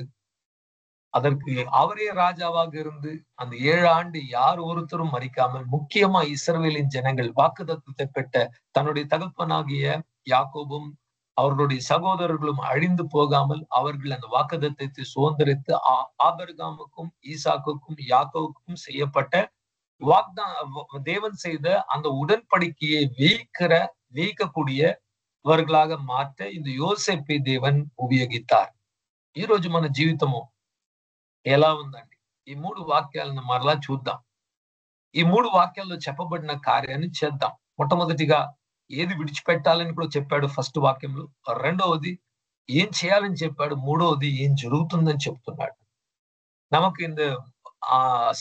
அதற்கு அவரே ராஜாவாக இருந்து அந்த 7 ஆண்டு யார் ஒருத்தரும் மறிக்காமல், முக்கியமா இஸ்ரவேலின் ஜனங்கள் வாக்குத்தத்தத்தை பெற்ற தன்னுடைய தகப்பனாகிய யாக்கோபும் அவர்களுடைய சகோதரர்களும் அழிந்து போகாமல் அவர்கள் அந்த வாக்குத்தத்தத்தை சுதந்திரித்து ஆபிரகாமுக்கும் ஈசாக்குக்கும் யாக்கோவுக்கும் செய்யப்பட்ட தேவன் செய்த அந்த உடன்படிக்கையை வைக்கக்கூடியவர்களாக மாற்ற இந்த யோசேப்பை தேவன் ఉపయోగిస్తారు. ఈ రోజు మన జీవితము ఎలా ఉందండి? ఈ 3 వాక్యాలను మరలా చూద్దాం. ఈ 3 వాక్యాల్లో చెప్పబడిన కార్యాన్ని చేద్దాం. మొట్టమొదటిగా ఏది విడిచిపెట్టాలని కూడా చెప్పాడు ఫస్ట్ వాక్యంలో. రెండవది ఏం చేయాలని చెప్పాడు. మూడవది ఏం జరుగుతుందని చెప్తున్నాడు. நமக்கு இந்த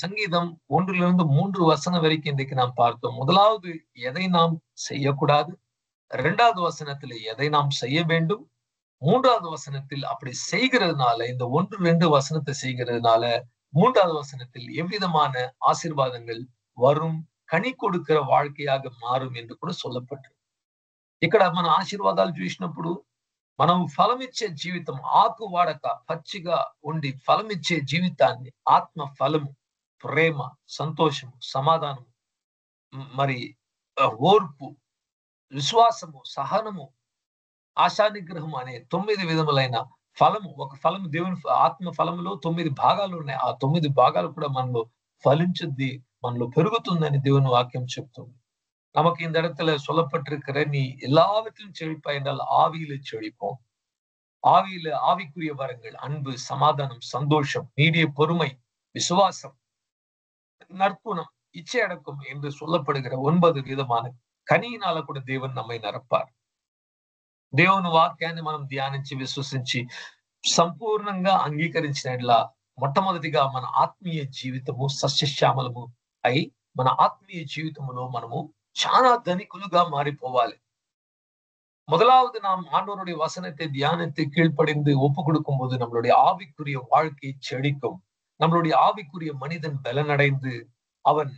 சங்கீதம் 1 3 வசனம் வரைக்கும் இன்றைக்கு நாம் பார்த்தோம். முதலாவது எதை நாம் செய்யக்கூடாது, 2வது வசனத்தில் எதை நாம் செய்ய வேண்டும், 3வது வசனத்தில் அப்படி செய்கிறதுனால, இந்த 1 2 வசனத்தை செய்கிறதுனால 3வது வசனத்தில் எவ்விதமான ஆசீர்வாதங்கள் வரும், కని கொடுக்கிற வாழ்க்கையாக మాரும் என்று కూడా சொல்லப்பட்டிருக்கு. ఇక్కడ మన ఆశీర్వాదాలు చూసినప్పుడు మనం ఫలమిచ్చే జీవితం, ఆకు వాడక పచ్చిగా ఉండి ఫలమిచ్చే జీవితాన్ని, ఆత్మ ఫలము, ప్రేమ, సంతోషము, సమాధానము, మరి ఓర్పు, విశ్వాసము, సహనము, ఆశానిగ్రహం అనే 9 విధములైన ఫలము. ఒక ఫలము, దేవుని ఆత్మ ఫలములో 9 భాగాలు ఉన్నాయి. ఆ 9 భాగాలు కూడా మనలో ఫలించుద్ది, మనలో పెరుగుతుందని దేవుని వాక్యం చెప్తుంది. நமக்கு இந்த இடத்துல சொல்லப்பட்டிருக்கிற, நீ எல்லாவற்றிலும் செழிப்பாய் என்றால் ஆவியில செழிப்போம். ஆவிக்குரிய வரங்கள் அன்பு, சமாதானம், சந்தோஷம், நீடிய பொறுமை, விசுவாசம், நற்குணம், இச்சையடக்கம் என்று சொல்லப்படுகிற 9 విధமான కనియినాల కూడా దేవుని நம்மை నిరపారు. దేవుని వాక్యాన్ని మనం ధ్యానించి విశ్వసించి సంపూర్ణంగా అంగీకరించినట్లా మొట్టమొదటిగా మన ఆత్మీయ జీవితము సస్యశ్యామలము అయి మన ఆత్మీయ జీవితంలో మనము చాలా ధనికులుగా మారిపోవాలి. முதலாவது நாம் ஆண்டவருடைய வசனத்தை தியானித்து கீழ்ப்படிந்து ஒப்பு கொடுக்கும் போது நம்மளுடைய ஆவிக்குரிய வாழ்க்கை செழிக்கும். நம்மளுடைய ஆவிக்குரிய மனிதன் பலனடைந்து அவன்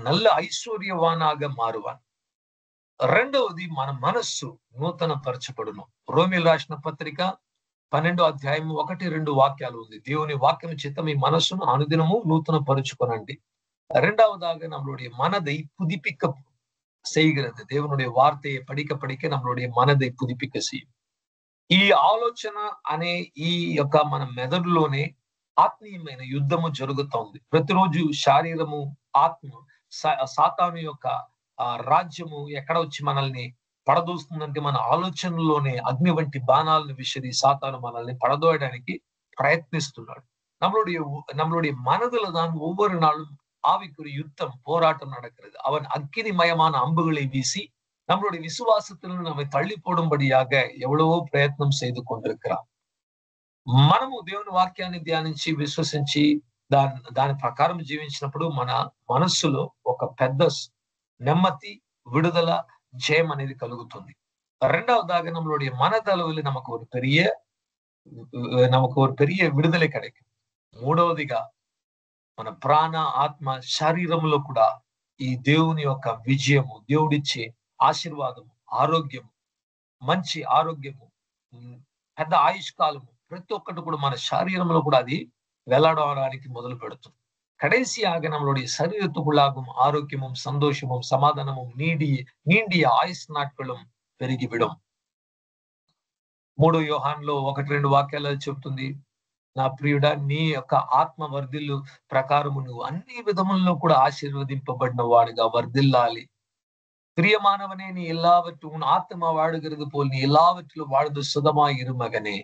நல்ல ஐஸ்வர்யவானாக మారువాన్. రెండవది మన మనస్సు నూతన పరచబడును. రోమియోలు రాసిన పత్రిక 12వ అధ్యాయం 1-2 వాక్యాలు ఉంది. దేవుని వాక్యం చేత మీ మనస్సును అనుదినము నూతన పరుచుకొనండి. இரண்டாவதாக நம்மளுடைய மனதை புதுப்பிக்க செய்கிறது. தேவனுடைய வார்த்தையை படிக்க படிக்க நம்மளுடைய మనதை పుదిపిక செய்யும். ఈ ఆలోచన అనే ఈ యొక్క మన మెదడులోనే ఆత్మీయమైన యుద్ధము జరుగుతోంది. ప్రతిరోజు శారీరము ఆత్మ సాతాను యొక్క రాజ్యము ఎక్కడ వచ్చి మనల్ని పడదోస్తుందంటే మన ఆలోచనలోనే అగ్ని వంటి బాణాలను విసిరి సాతాను మనల్ని పడదోయడానికి ప్రయత్నిస్తున్నాడు. நம்மளுடைய மனதுல தான் ஒவ்வொரு நாளும் ஆவிக்குரிய யுத்தம் போராட்டம் நடக்கிறது. அவன் அக்கினிமயமான அம்புகளை வீசி நம்மளுடைய விசுவாசத்திலிருந்து நம்மை தள்ளி போடும்படியாக எவ்வளவோ ప్రయత్నం செய்து கொண்டிருக்கிறான். మనము దేవుని వాక్యాన్ని ధ్యానించి విశ్వసించి దాని ప్రకారం జీవించినప్పుడు మన మనస్సులో ఒక పెద్ద నెమ్మది, విడుదల, జయం అనేది కలుగుతుంది. రెండవதாக நம்மளுடைய மனதளவில் நமக்கு ஒரு பெரிய విడుదల கிடைக்கும். మూడవదిగా మన ప్రాణ, ఆత్మ, శరీరంలో కూడా ఈ దేవుని యొక్క విజయము, దేవుడిచ్చే ఆశీర్వాదము, ఆరోగ్యము, మంచి ఆరోగ్యము, పెద్ద ఆయుష్కాలము ప్రతి ఒక్కటి కూడా మన శరీరంలో కూడా అది వెళ్లాడడానికి మొదలు పెడుతుంది. கடைசியாக நம்மளுடைய சரீரத்துக்குள்ளாகும் ஆரோக்கியமும் சந்தோஷமும் சமாதானமும் நீண்டிய ஆயுஷ் நாட்களும் పెరిగివిடும். 3 యోహానులో 1-2 వాక్యాలు చెప్తుంది, నా ప్రియుడా నీ యొక్క ఆత్మ వర్ధిల్లు ప్రకారము నువ్వు అన్ని విధముల్లో కూడా ఆశీర్వదింపబడిన వాడిగా వర్ధిల్లాలి. பிரியமானவனே நீ எல்லாவற்றும் உன் ஆத்மா வாழுகிறது போல் நீ எல்லாவற்றிலும் வாழ்ந்து సుధమాయి ఇరు మగనే.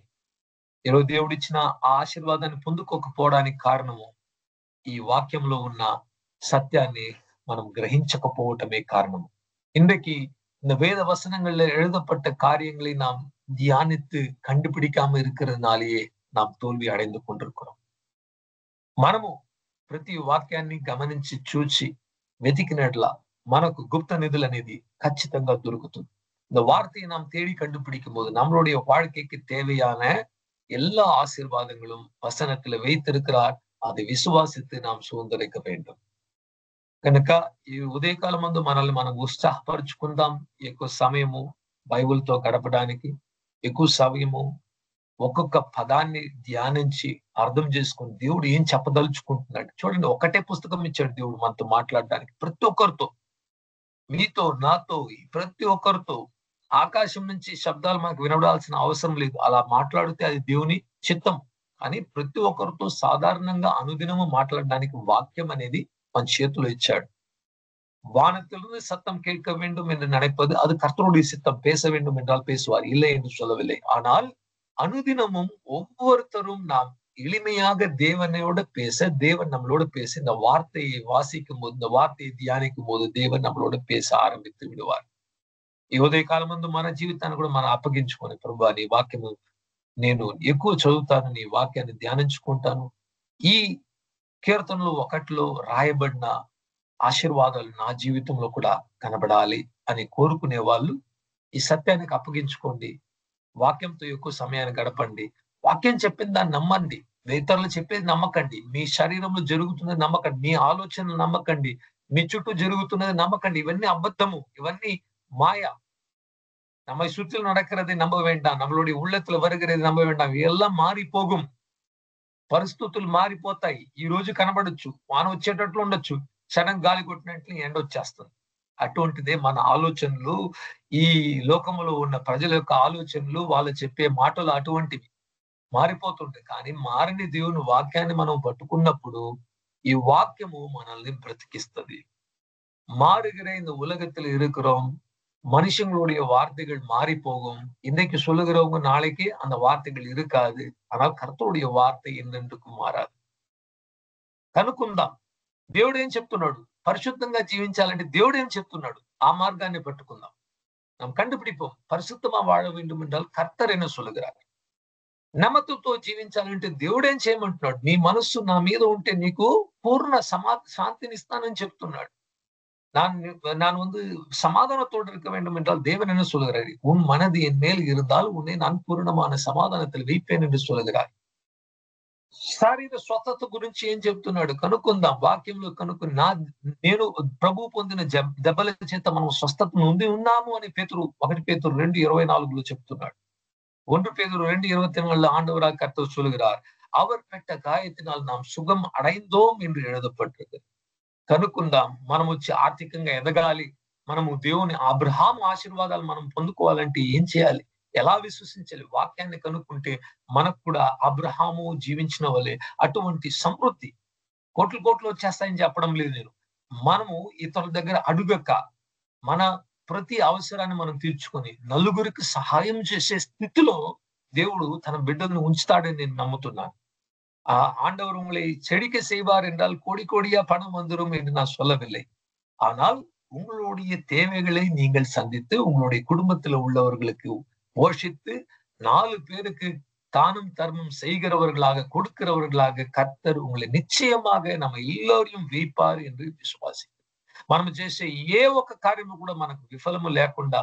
ఈరోజు దేవుడిచ్చిన ఆ ఆశీర్వాదాన్ని పొందుకోకపోవడానికి కారణము ఈ వాక్యంలో ఉన్న సత్యాన్ని మనం గ్రహించకపోవటమే కారణము. இன்றைக்கு இந்த வேத வசனங்கள்ல எழுதப்பட்ட காரியங்களை நாம் தியானித்து கண்டுபிடிக்காம இருக்கிறதுனாலேயே நாம் தோல்வி అடைந்து கொண்டிருக்கிறோம். మనము ప్రతి వాక్యాన్ని గమనించి చూచి వెతికినట్ల మనకు గుప్త నిధులు అనేది ఖచ్చితంగా దొరుకుతుంది. இந்த வார்த்தையை நாம் தேடி கண்டுபிடிக்கும் போது நம்மளுடைய வாழ்க்கைக்கு தேவையான எல்லா ஆசீர்வாதங்களும் வசனத்துல வைத்திருக்கிறார். அதை విశ్వాసిத்து நாம் சுதந்திரிக்க வேண்டும். కనుక ఈ ఉదయకాలం మందు మనల్ని మనం ఉత్సాహపరుచుకుందాం. ఎక్కువ సమయము బైబిల్తో గడపడానికి, ఎక్కువ సమయము ఒక్కొక్క పదాన్ని ధ్యానించి అర్థం చేసుకుని దేవుడు ఏం చెప్పదలుచుకుంటున్నాడు. చూడండి, ఒకటే పుస్తకం ఇచ్చాడు దేవుడు మనతో మాట్లాడడానికి. ప్రతి ఒక్కరితో, మీతో, నాతో, ప్రతి ఒక్కరితో. ఆకాశం నుంచి శబ్దాలు మనకు వినబడాల్సిన అవసరం లేదు. అలా మాట్లాడితే అది దేవుని చిత్తం. కానీ ప్రతి ఒక్కరితో సాధారణంగా అనుదినము మాట్లాడడానికి వాక్యం అనేది మన చేతిలో ఇచ్చాడు. வானத்திலிருந்து சத்தம் கேட்க வேண்டும் என்று நினைப்பது அது கர்த்தருடைய சித்தம். பேச வேண்டும் என்றால் பேசுவார், இல்லை என்று சொல்லவில்லை. ஆனால் அனுதினமும் ஒவ்வொருத்தரும் நாம் எளிமையாக தேவனோட பேச, தேவன் நம்மளோட பேச, இந்த வார்த்தையை வாசிக்கும் போது, இந்த வார்த்தையை தியானிக்கும் போது தேவன் நம்மளோட பேச ఆరంభించి విడువారు. ఈ ఉదయకాలం ముందు మన జీవితాన్ని కూడా మనం అప్పగించుకొని, ప్రభువా నీ వాక్యము నేను ఎక్కువ చదువుతాను, నీ వాక్యాన్ని ధ్యానించుకుంటాను. ఈ కీర్తనలు 1లో రాయబడిన ఆశీర్వాదాలు నా జీవితంలో కూడా కనబడాలి అని కోరుకునే వాళ్ళు ఈ సత్యానికి అప్పగించుకోండి. వాక్యంతో ఎక్కువ సమయాన్ని గడపండి. వాక్యం చెప్పిన దాన్ని నమ్మండి. ఇతరులు చెప్పేది నమ్మకండి. మీ శరీరంలో జరుగుతున్నది నమ్మకండి. మీ ఆలోచనలు నమ్మకండి. మీ చుట్టూ జరుగుతున్నది నమ్మకండి. ఇవన్నీ అబద్ధము, ఇవన్నీ మాయ. நம்மை சுற்றி நடக்கிறதை நம்ப வேண்டாம். நம்மளுடைய உள்ளத்துல வருகிறதை நம்ப வேண்டாம். எல்லாம் మారి పోగుం. పరిస్థితులు మారిపోతాయి. ఈ రోజు కనబడొచ్చు, వాన వచ్చేటట్లు ఉండొచ్చు, క్షణం గాలి కొట్టినట్లు ఎండ వచ్చేస్తుంది. అటువంటిదే మన ఆలోచనలు. ఈ లోకములో ఉన్న ప్రజల యొక్క ఆలోచనలు, వాళ్ళు చెప్పే మాటలు అటువంటివి మారిపోతుంటాయి. కానీ మారని దేవుని వాక్యాన్ని మనం పట్టుకున్నప్పుడు ఈ వాక్యము మనల్ని బ్రతికిస్తుంది. மாறுகிற இந்த உலகத்தில் இருக்கிறோம். மனுஷங்களுடைய வார்த்தைகள் மாறி போகும். இன்னைக்கு சொல்லுகிறவங்க நாளைக்கு அந்த வார்த்தைகள் இருக்காது. ஆனால் கர்த்தருடைய వార్த்தை என்றென்றுக்கும் మారాது. కనుక్కుందాం, దేవుడు ఏం చెప్తున్నాడు. పరిశుద్ధంగా జీవించాలంటే దేవుడు ఏం చెప్తున్నాడు, ఆ మార్గాన్ని పట్టుకుందాం. நாம் கண்டுபிடிப்போம். பரிசுத்தமா வாழ வேண்டும் என்றால் கர்த்தர் என்ன சொல்லுகிறார். నమ్మకంతో జీవించాలంటే దేవుడు ఏం చేయమంటున్నాడు. నీ మనస్సు నా మీద ఉంటే నీకు పూర్ణ శాంతిని ఇస్తానని చెప్తున్నాడు. நான் வந்து சமாதானத்தோடு இருக்க வேண்டும் என்றால் தேவன் என்ன சொல்கிறார்? உன் மனது என் மேல் இருந்தால் உன்னை நான் పూర్ణமான సమాధానத்தில் வைப்பேன் என்று சொல்கிறார். శారీర స్వస్థత గురించి ఏం చెప్తున్నాడు? కనుక్కుందాం. వాక్యంలో కనుక్కొని నేను ప్రభువు పొందిన దెబ్బల చేత మనం స్వస్థత నొంది ఉన్నాము అని 1 పేతురు 2:24 చెప్తున్నాడు. 1 பேதுரு 2:24 ஆண்டவராக கர்த்தர் சொல்கிறார். அவர் பெற்ற காயத்தினால் நாம் சுகம் அடைந்தோம் என்று எழுதப்பட்டிருக்கு. కనుక్కుందాం. మనం వచ్చి ఆర్థికంగా ఎదగాలి, మనము దేవుని అబ్రహాము ఆశీర్వాదాలు మనం పొందుకోవాలంటే ఏం చేయాలి? ఎలా విశ్వసించాలి? వాక్యాన్ని కనుక్కుంటే మనకు కూడా అబ్రహాము జీవించిన వలె అటువంటి సమృద్ధి కోట్లు వచ్చేస్తాయని చెప్పడం లేదు నేను. మనము ఇతరుల దగ్గర అడుగక మన ప్రతి అవసరాన్ని మనం తీర్చుకొని నలుగురికి సహాయం చేసే స్థితిలో దేవుడు తన బిడ్డలను ఉంచుతాడని నేను నమ్ముతున్నాను. ஆண்டவர் உங்களை செழிக்க செய்வார் என்றால் கோடி கோடியா பணம் வந்துரும் என்று நான் சொல்லவில்லை. ஆனால் உங்களுடைய தேவைகளை நீங்கள் சந்தித்து உங்களுடைய குடும்பத்தில் உள்ளவர்களுக்கு போஷித்து 4 பேருக்கு தானும் தர்மம் செய்கிறவர்களாக கொடுக்கிறவர்களாக கர்த்தர் உங்களை నిశ్చయமாக நம்ம ఎల్లోరియం వేపారు என்று విశ్వాసిస్తాం. మనం చేసే ఏ ఒక్క కార్యము కూడా మనకు విఫలము లేకుండా,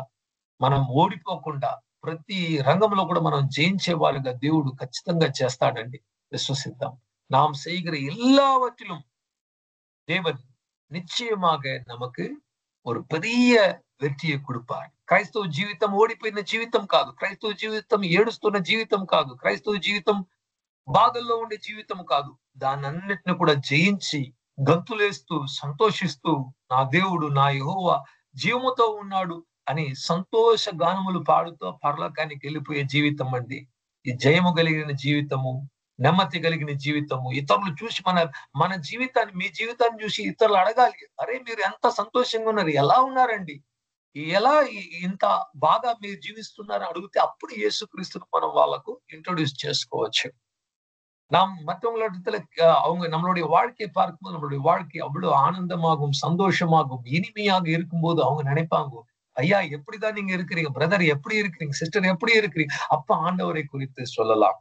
మనం ఓడిపోకుండా ప్రతి రంగంలో కూడా మనం జయించే వారుగా దేవుడు ఖచ్చితంగా చేస్తాడండి. விசுவசித்தோம். நாம் செய்கிற எல்லாவற்றிலும் தேவன் நிச்சயமாக நமக்கு ஒரு பெரிய వెற்றியை கொடுப்பார். క్రైస్తవ జీవితం ఓడిపోయిన జీవితం కాదు. క్రైస్తవ జీవితం ఏడుస్తున్న జీవితం కాదు. క్రైస్తవ జీవితం బాధల్లో ఉండే జీవితం కాదు. దానన్నిటిని కూడా జయించి గంతులేస్తూ సంతోషిస్తూ నా దేవుడు నా యెహోవా జీవముతో ఉన్నాడు అని సంతోష గానములు పాడుతూ పరలోకానికి వెళ్ళిపోయే జీవితం అండి. ఈ జయము కలిగిన జీవితము, నెమ్మది కలిగిన జీవితము. ఇతరులు చూసి మన జీవితాన్ని, మీ జీవితాన్ని చూసి ఇతరులు అడగాలి, అరే మీరు ఎంత సంతోషంగా ఉన్నారు, ఎలా ఉన్నారండి, ఎలా ఇంత బాగా మీరు జీవిస్తున్నారు అడిగితే అప్పుడు యేసుక్రీస్తును మనం వాళ్ళకు ఇంట్రొడ్యూస్ చేసుకోవచ్చు. நாம் மற்றவங்களிடத்துல அவங்க நம்மளுடைய வாழ்க்கையை பார்க்கும்போது நம்மளுடைய வாழ்க்கை அவ்வளவு ஆனந்தமாகவும் சந்தோஷமாகவும் இனிமையாக இருக்கும்போது அவங்க நினைப்பாங்க, ஐயா எப்படிதான் நீங்க இருக்கிறீங்க, பிரதர் எப்படி இருக்கிறீங்க, సిస్టర్ எப்படி இருக்கிறீங்க, அப்ப ఆండవரை குறித்து சொல்லலாம்.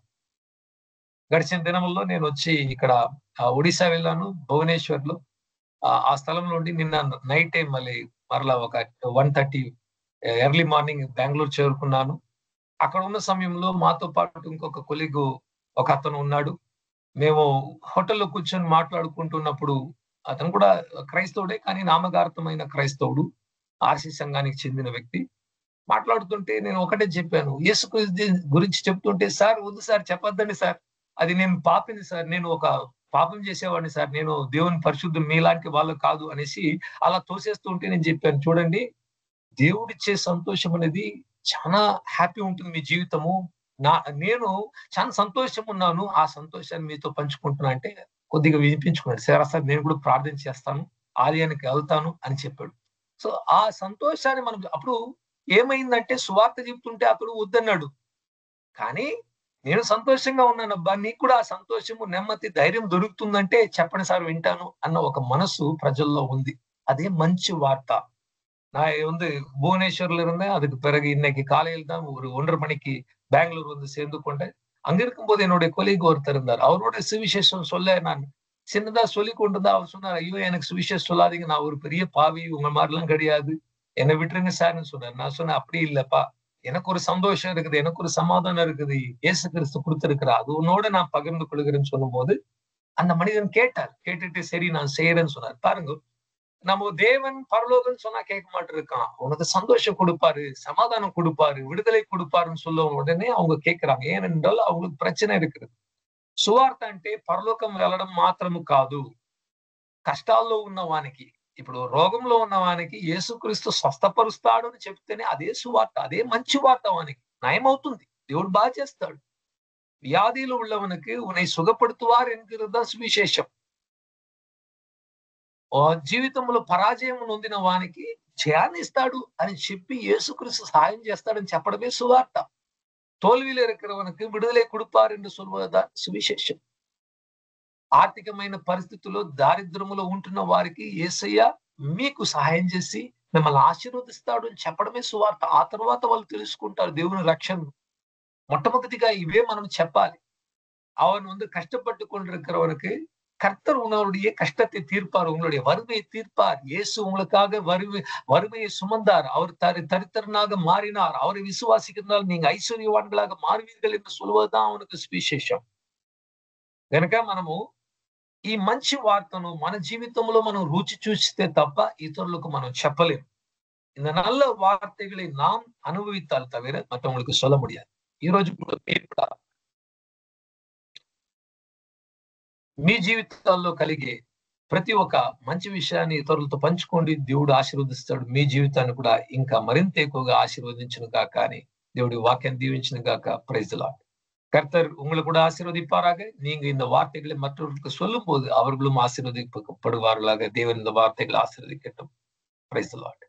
గడిచిన దినముల్లో నేను వచ్చి ఇక్కడ ఒడిశా వెళ్ళాను, భువనేశ్వర్ లో. ఆ స్థలంలో నుండి నిన్న నైట్ టైం మరలా ఒక 1:30 ఎర్లీ మార్నింగ్ బెంగళూరు చేరుకున్నాను. అక్కడ ఉన్న సమయంలో మాతో పాటు ఇంకొక కొలీగ్ ఒక అతను ఉన్నాడు. మేము హోటల్లో కూర్చొని మాట్లాడుకుంటున్నప్పుడు అతను కూడా క్రైస్తవుడే, కానీ నామకార్థమైన క్రైస్తవుడు, ఆర్సీ సంఘానికి చెందిన వ్యక్తి. మాట్లాడుతుంటే నేను ఒకటే చెప్పాను, యేసుక్రీస్తు గురించి చెప్తుంటే, సార్ వద్దు సార్ చెప్పొద్దండి సార్, అది నేను పాపిని సార్, నేను ఒక పాపం చేసేవాడిని సార్, నేను దేవుని పరిశుద్ధుడు మీలాంటి వాళ్ళు కాదు అనేసి అలా తోసేస్తూ ఉంటే నేను చెప్పాను, చూడండి దేవుడిచ్చే సంతోషం అనేది చాలా హ్యాపీ ఉంటుంది మీ జీవితము. నేను చాలా సంతోషం ఉన్నాను, ఆ సంతోషాన్ని మీతో పంచుకుంటున్నా అంటే కొద్దిగా వినిపించుకున్నాడు. సరే సార్ నేను కూడా ప్రార్థన చేస్తాను, ఆలయానికి వెళ్తాను అని చెప్పాడు. సో ఆ సంతోషాన్ని మనం అప్పుడు ఏమైందంటే సువార్త చెప్తుంటే అతడు వద్దన్నాడు, కానీ నేను సంతోషంగా ఉన్నానబ్బా, నీకు కూడా ఆ సంతోషము, నెమ్మది, ధైర్యం దొరుకుతుందంటే చెప్పండి సార్ వింటాను అన్న ఒక మనసు ప్రజల్లో ఉంది. అదే మంచి వార్త. நான் வந்து புவனேஸ்வர்ல இருந்தேன். அதுக்கு பிறகு இன்னைக்கு காலையில் தான் ஒரு 1:30 மணிக்கு பெங்களூர் வந்து சேர்ந்து கொண்டேன். அங்க இருக்கும்போது என்னுடைய கொலீக் ஒருத்தர் இருந்தார். அவரோட சுவிசேஷம் சொல்ல நான் சின்னதா சொல்லிக் கொண்டிருந்தா அவர் சொன்னார், ஐயோ எனக்கு சுவிசேஷம் சொல்லாதீங்க, நான் ஒரு பெரிய பாவி, உங்க மாதிரி எல்லாம் கிடையாது, என்னை விட்டுருங்க சார்ன்னு சொன்னார். நான் சொன்னேன், அப்படி இல்லப்பா, எனக்கு ஒரு சந்தோஷம் இருக்குது, எனக்கு ஒரு சமாதானம் இருக்குது, இயேசு கிறிஸ்து கொடுத்திருக்கிறார், அது உன்னோட நான் பகிர்ந்து கொள்கிறேன்னு சொல்லும் போது அந்த மனிதன் கேட்டார். கேட்டுட்டு சரி நான் செய்யறேன்னு சொன்னார். பாருங்க, நம்ம தேவன் பரலோகம்னு சொன்னா கேட்க மாட்டிருக்கான், உனக்கு சந்தோஷம் கொடுப்பாரு, சமாதானம் கொடுப்பாரு, விடுதலை கொடுப்பாருன்னு சொல்ல உடனே அவங்க கேட்கிறாங்க. ஏனென்றால் அவங்களுக்கு பிரச்சனை இருக்குது. సువార్త అంటే పరలోకం వెళ్ళడం మాత్రము కాదు, కష్టాల్లో ఉన్న వానికి, ఇప్పుడు రోగంలో ఉన్న వానికి యేసుక్రీస్తు స్వస్థపరుస్తాడు అని చెప్తేనే అదే సువార్త, అదే మంచి వార్త, వానికి నయమవుతుంది, దేవుడు బాగా చేస్తాడు. వ్యాధిలో உள்ளவனுக்கு உன்னை சுகப்படுத்துவார் என்கிறதா సువిశేషం. జీవితంలో పరాజయం నొందిన వానికి జయాన్ని ఇస్తాడు అని చెప్పి యేసుక్రీస్తు సహాయం చేస్తాడని చెప్పడమే సువార్త. தோல்வியில இருக்கிறவனுக்கு விடுதலை கொடுப்பார் என்று சொல்வதுதான் సువిశేషం. ఆర్థికమైన పరిస్థితుల్లో దారిద్రములో ఉంటున్న వారికి యేసయ్య మీకు సహాయం చేసి మిమ్మల్ని ఆశీర్వదిస్తాడు అని చెప్పడమే సువార్త. ఆ తర్వాత వాళ్ళు తెలుసుకుంటారు దేవుని రక్షణ. మొట్టమొదటిగా ఇవే మనం చెప్పాలి. அவன் வந்து கஷ்டப்பட்டு கொண்டிருக்கிறவனுக்கு கர்த்தர் உங்களுடைய கஷ்டத்தை தீர்ப்பார், உங்களுடைய வறுமையை தீர்ப்பார். இயேசு உங்களுக்காக வறுமையை சுமந்தார். அவர் தரித்திரனாக மாறினார். அவரை விசுவாசிக்கிறதால் நீங்க ఐశ్వర్యవాన్களாக మారువీர்கள் என்று சொல்வதுதான் அவனுக்கு సువిశేషం. గనక మనము ఈ మంచి వార్తను మన జీవితంలో మనం రుచి చూస్తే తప్ప ఇతరులకు మనం చెప్పలేం. இந்த நல்ல வார்த்தைகளை நாம் அனுபவித்தால் தவிர மற்றவங்களுக்கு சொல்ல முடியாது. ఈ రోజు మీరు కూడా మీ జీవితాల్లో కలిగే ప్రతి ఒక్క మంచి విషయాన్ని ఇతరులతో పంచుకోండి. దేవుడు ఆశీర్వదిస్తాడు. మీ జీవితాన్ని కూడా ఇంకా మరింత ఎక్కువగా ఆశీర్వదించును గాక అని దేవుడి వాక్యాన్ని దీవించును గాక. Praise the Lord. கர்த்தர் உங்களை கூட ஆசீர்வதிப்பாராக. நீங்க இந்த வார்த்தைகளை மற்றவர்களுக்கு சொல்லும் போது அவர்களும் ஆசீர்வதிக்கப்படுவார்களாக. தேவன் இந்த வார்த்தைகளை ஆசீர்வதிக்கட்டும். Praise the Lord.